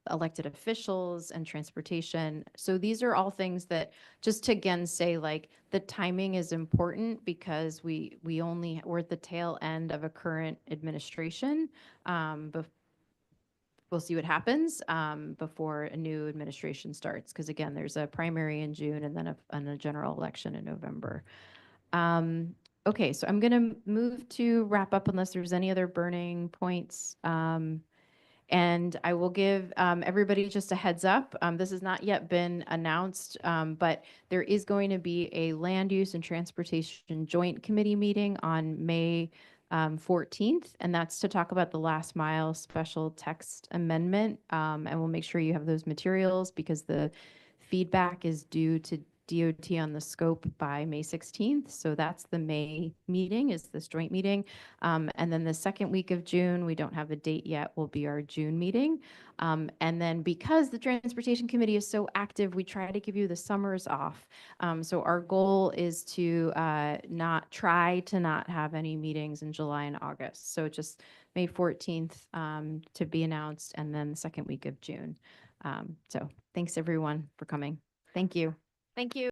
elected officials and transportation. So these are all things that, just to again say, like, the timing is important because we're at the tail end of a current administration. We'll see what happens before a new administration starts. Because again, there's a primary in June and then a general election in November. Okay, so I'm going to move to wrap up unless there's any other burning points. And I will give everybody just a heads up. This has not yet been announced, but there is going to be a land use and transportation joint committee meeting on May 14th, and that's to talk about the last mile special text amendment. And we'll make sure you have those materials because the feedback is due to DOT on the scope by May 16th. So that's the May meeting, is this joint meeting. And then the second week of June, we don't have a date yet, will be our June meeting. And then because the Transportation Committee is so active, we try to give you the summers off. So our goal is to not have any meetings in July and August. So just May 14th to be announced, and then the second week of June. So thanks everyone for coming. Thank you. Thank you.